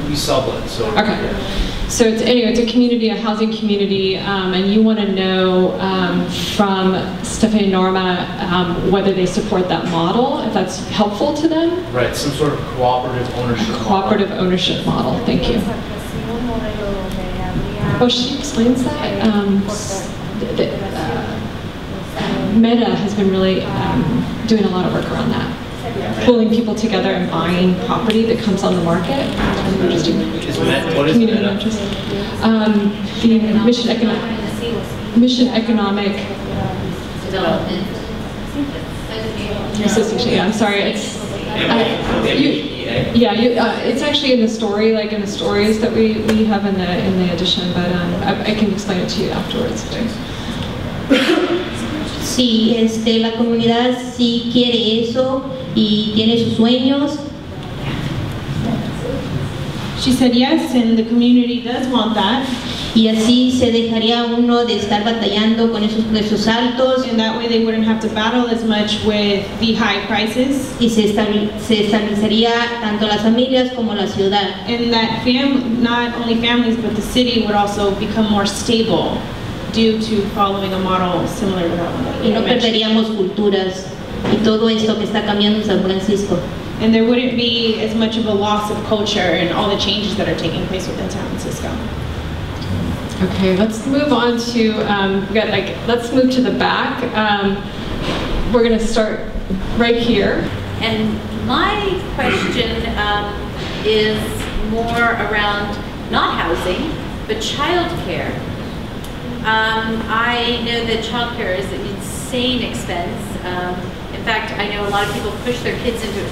We sublet. So okay. Yeah. So it's a community, a housing community, and you want to know from Stephanie and Norma whether they support that model, if that's helpful to them? Right, some sort of cooperative ownership model. Cooperative ownership model, thank you. Oh, she explains that. Meta has been really doing a lot of work around that. Pulling people together and buying property that comes on the market. What is community interest. The mission economic development. assistant. Yeah, I'm sorry. It's it's actually in the story, like in the stories that we have in the edition, but I can explain it to you afterwards. Sí, la comunidad sí quiere eso y tiene sus sueños. She said yes, and the community does want that. Y así se dejaría uno de estar batallando con esos precios altos. And that way they wouldn't have to battle as much with the high prices. Y se establecería tanto las familias como la ciudad. And that not only families, but the city would also become more stable due to following a model similar to that one. Y no perderíamos culturas y todo esto que está cambiando en San Francisco. And there wouldn't be as much of a loss of culture and all the changes that are taking place within San Francisco. Okay, let's move on to, let's move to the back. We're going to start right here. And my question is more around not housing, but childcare. I know that childcare is an insane expense. In fact, I know a lot of people push their kids into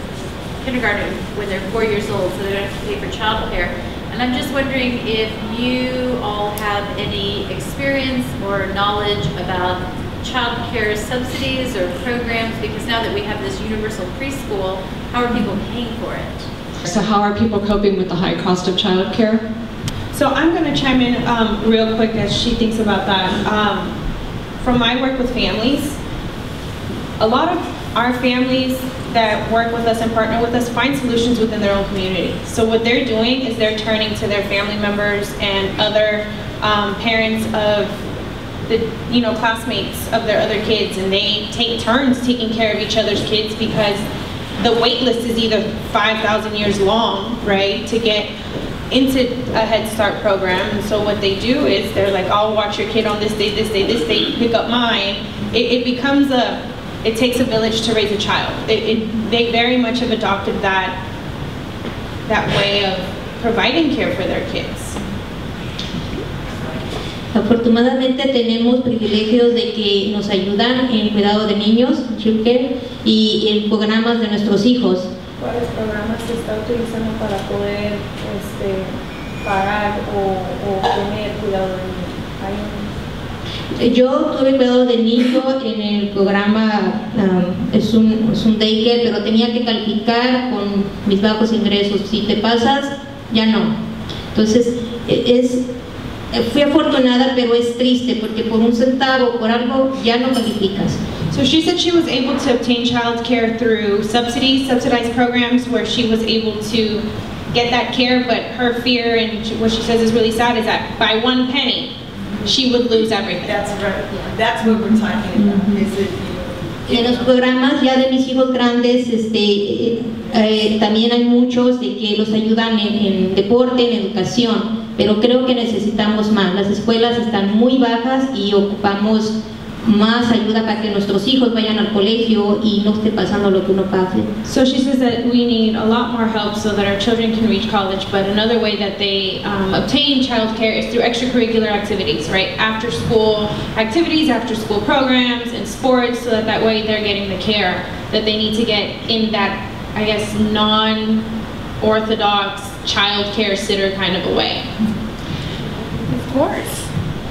kindergarten when they're 4 years old, so they don't have to pay for childcare. And I'm just wondering if you all have any experience or knowledge about child care subsidies or programs, because now that we have this universal preschool, how are people paying for it? So how are people coping with the high cost of child care? So I'm going to chime in real quick as she thinks about that. From my work with families, a lot of our families that work with us and partner with us find solutions within their own community. So what they're doing is they're turning to their family members and other parents of the classmates of their other kids, and they take turns taking care of each other's kids because the wait list is either 5,000 years long, right, to get into a Head Start program. And so what they do is they're like, I'll watch your kid on this day, this day, this day, pick up mine. It becomes it takes a village to raise a child. They very much have adopted that way of providing care for their kids. Afortunadamente tenemos privilegios de que nos ayudan en cuidado de niños, childcare, y en programas de nuestros hijos. ¿Cuáles programas se está utilizando para poder pagar o tener cuidado de niños? Yo tuve cuidado de niño en el programa, es un daycare, pero tenía que calificar con mis bajos ingresos. Si te pasas, ya no. Entonces, fui afortunada, pero es triste, porque por un centavo, por algo, ya no calificas. So she said she was able to obtain child care through subsidized programs where she was able to get that care, but her fear, and what she says is really sad, is that by 1 penny, she would lose everything. That's right. That's what we're talking about. En los programas ya de mis hijos grandes, también hay muchos de que los ayudan en deporte, en educación, pero creo que necesitamos más. Las escuelas están muy bajas y ocupamos más ayuda para que nuestros hijos vayan al colegio y no esté pasando lo que uno pase. So she says that we need a lot more help so that our children can reach college, but another way that they obtain child care is through extracurricular activities, right? After school activities, after school programs, and sports, so that way they're getting the care that they need to get in that, I guess, non-orthodox child care sitter kind of a way. Of course.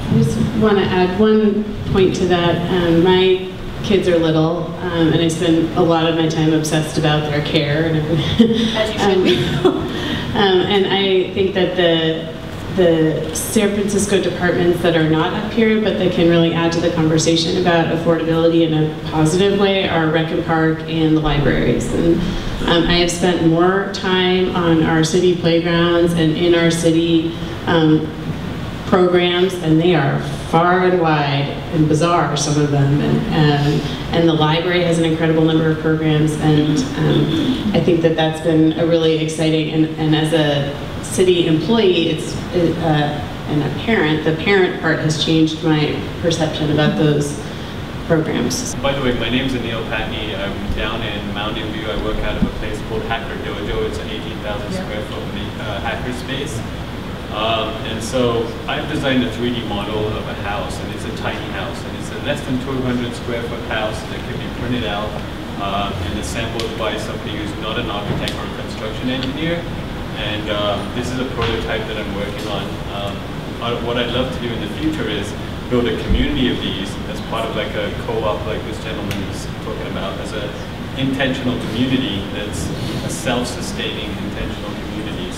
I just want to add one point to that. My kids are little, and I spend a lot of my time obsessed about their care. And as you should be. And I think that the San Francisco departments that are not up here, but that can really add to the conversation about affordability in a positive way, are Rec and Park and the libraries. And I have spent more time on our city playgrounds and in our city programs, and they are far and wide and bizarre, some of them, and the library has an incredible number of programs, and I think that that's been a really exciting, and as a city employee, and a parent, the parent part has changed my perception about those programs. By the way, my name's Anil Patney. I'm down in Mountain View. I work out of a place called Hacker Dojo. It's an 18,000 square foot hacker space. And so I've designed a 3D model of a house, and it's a tiny house, and it's a less than 200 square foot house that can be printed out and it's sampled by somebody who's not an architect or a construction engineer. And this is a prototype that I'm working on. What I'd love to do in the future is build a community of these as part of like a co-op like this gentleman is talking about, as an intentional community that's a self-sustaining intentional community.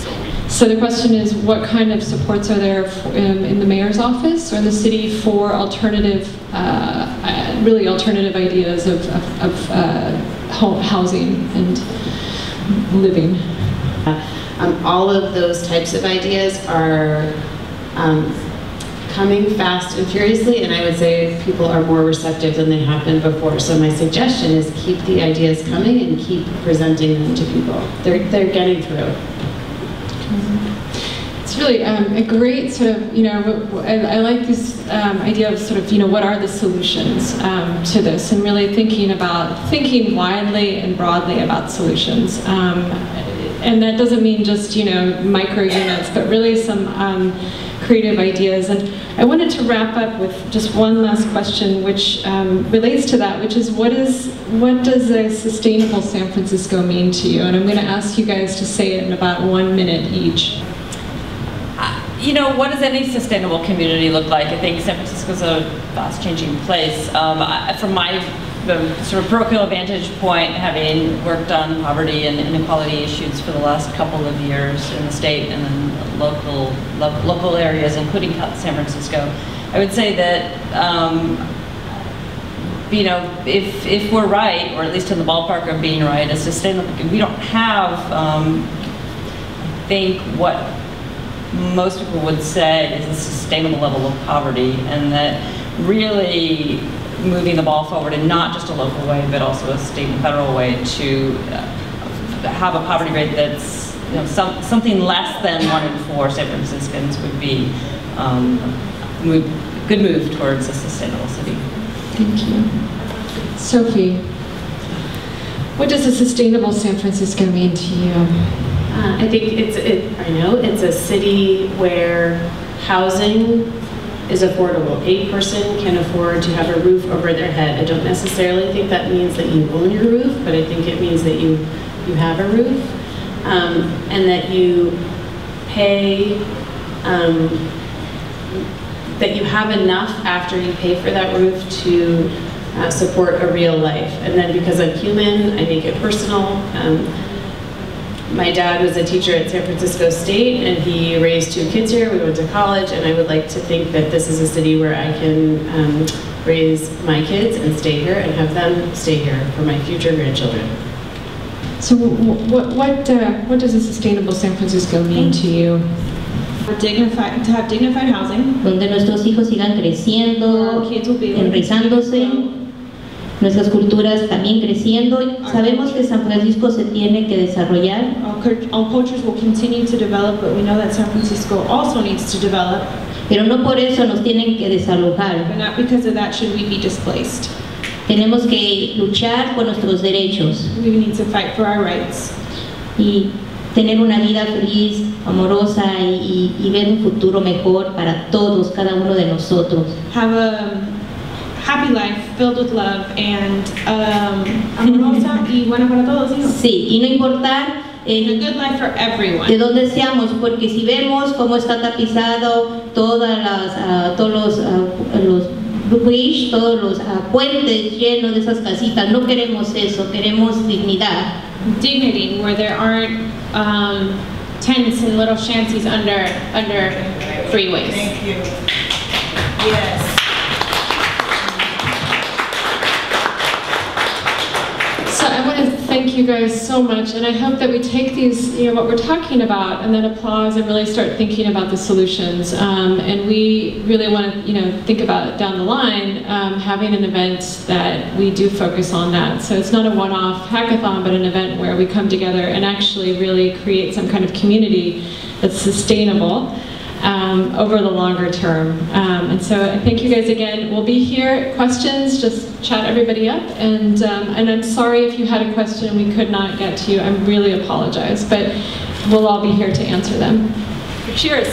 So the question is, what kind of supports are there in the mayor's office or in the city for alternative, really alternative ideas of housing and living? All of those types of ideas are coming fast and furiously, and I would say people are more receptive than they have been before. So my suggestion is keep the ideas coming and keep presenting them to people. They're getting through. It's really a great sort of, I like this idea of sort of, what are the solutions to this, and really thinking widely and broadly about solutions. And that doesn't mean just, micro units, but really some creative ideas. And I wanted to wrap up with just one last question, which relates to that, which is what does a sustainable San Francisco mean to you? And I'm going to ask you guys to say it in about 1 minute each. What does any sustainable community look like? I think San Francisco's a fast-changing place. From my sort of parochial vantage point, having worked on poverty and inequality issues for the last couple of years in the state and then local areas, including San Francisco, I would say that if we're right, or at least in the ballpark of being right, a sustainable, we don't have, I think what most people would say is a sustainable level of poverty, and that really moving the ball forward in not just a local way, but also a state and federal way to have a poverty rate that's something less than 1 in 4 San Franciscans would be a good move towards a sustainable city. Thank you. Sophie, what does a sustainable San Francisco mean to you? I think it's a city where housing is affordable. A person can afford to have a roof over their head. I don't necessarily think that means that you own your roof, but I think it means that you have a roof, and that you pay, that you have enough after you pay for that roof to support a real life. And then because I'm human, I make it personal. My dad was a teacher at San Francisco State, and he raised 2 kids here. We went to college, and I would like to think that this is a city where I can raise my kids and stay here and have them stay here for my future grandchildren. So what does a sustainable San Francisco mean to you? To have dignified housing. Donde nuestros hijos sigan creciendo, enriqueciéndose. Nuestras culturas también creciendo. Sabemos que San Francisco se tiene que desarrollar. All cultures will continue to develop, but we know that San Francisco also needs to develop. Pero no por eso nos tienen que desalojar. But not because of that should we be displaced. Tenemos que luchar por nuestros derechos. We need to fight for our rights. Y tener una vida feliz, amorosa y ver un futuro mejor para todos, cada uno de nosotros. Have a happy life filled with love and amorosa y buena para todos. Sí, y no importar a good life for everyone. De dónde seamos, porque si vemos cómo está tapizado todos los puentes llenos de esas casitas, no queremos eso, queremos dignidad. Dignity, where there aren't tents and little shanties under freeways. Thank you. Yes. So I want to thank you guys so much, and I hope that we take these, what we're talking about, and then applause and really start thinking about the solutions. And we really want to, think about down the line having an event that we do focus on that. So it's not a one-off hackathon, but an event where we come together and actually really create some kind of community that's sustainable over the longer term. And so I thank you guys again. We'll be here. Questions, just chat everybody up. And I'm sorry if you had a question and we could not get to you. I really apologize, but we'll all be here to answer them. Cheers.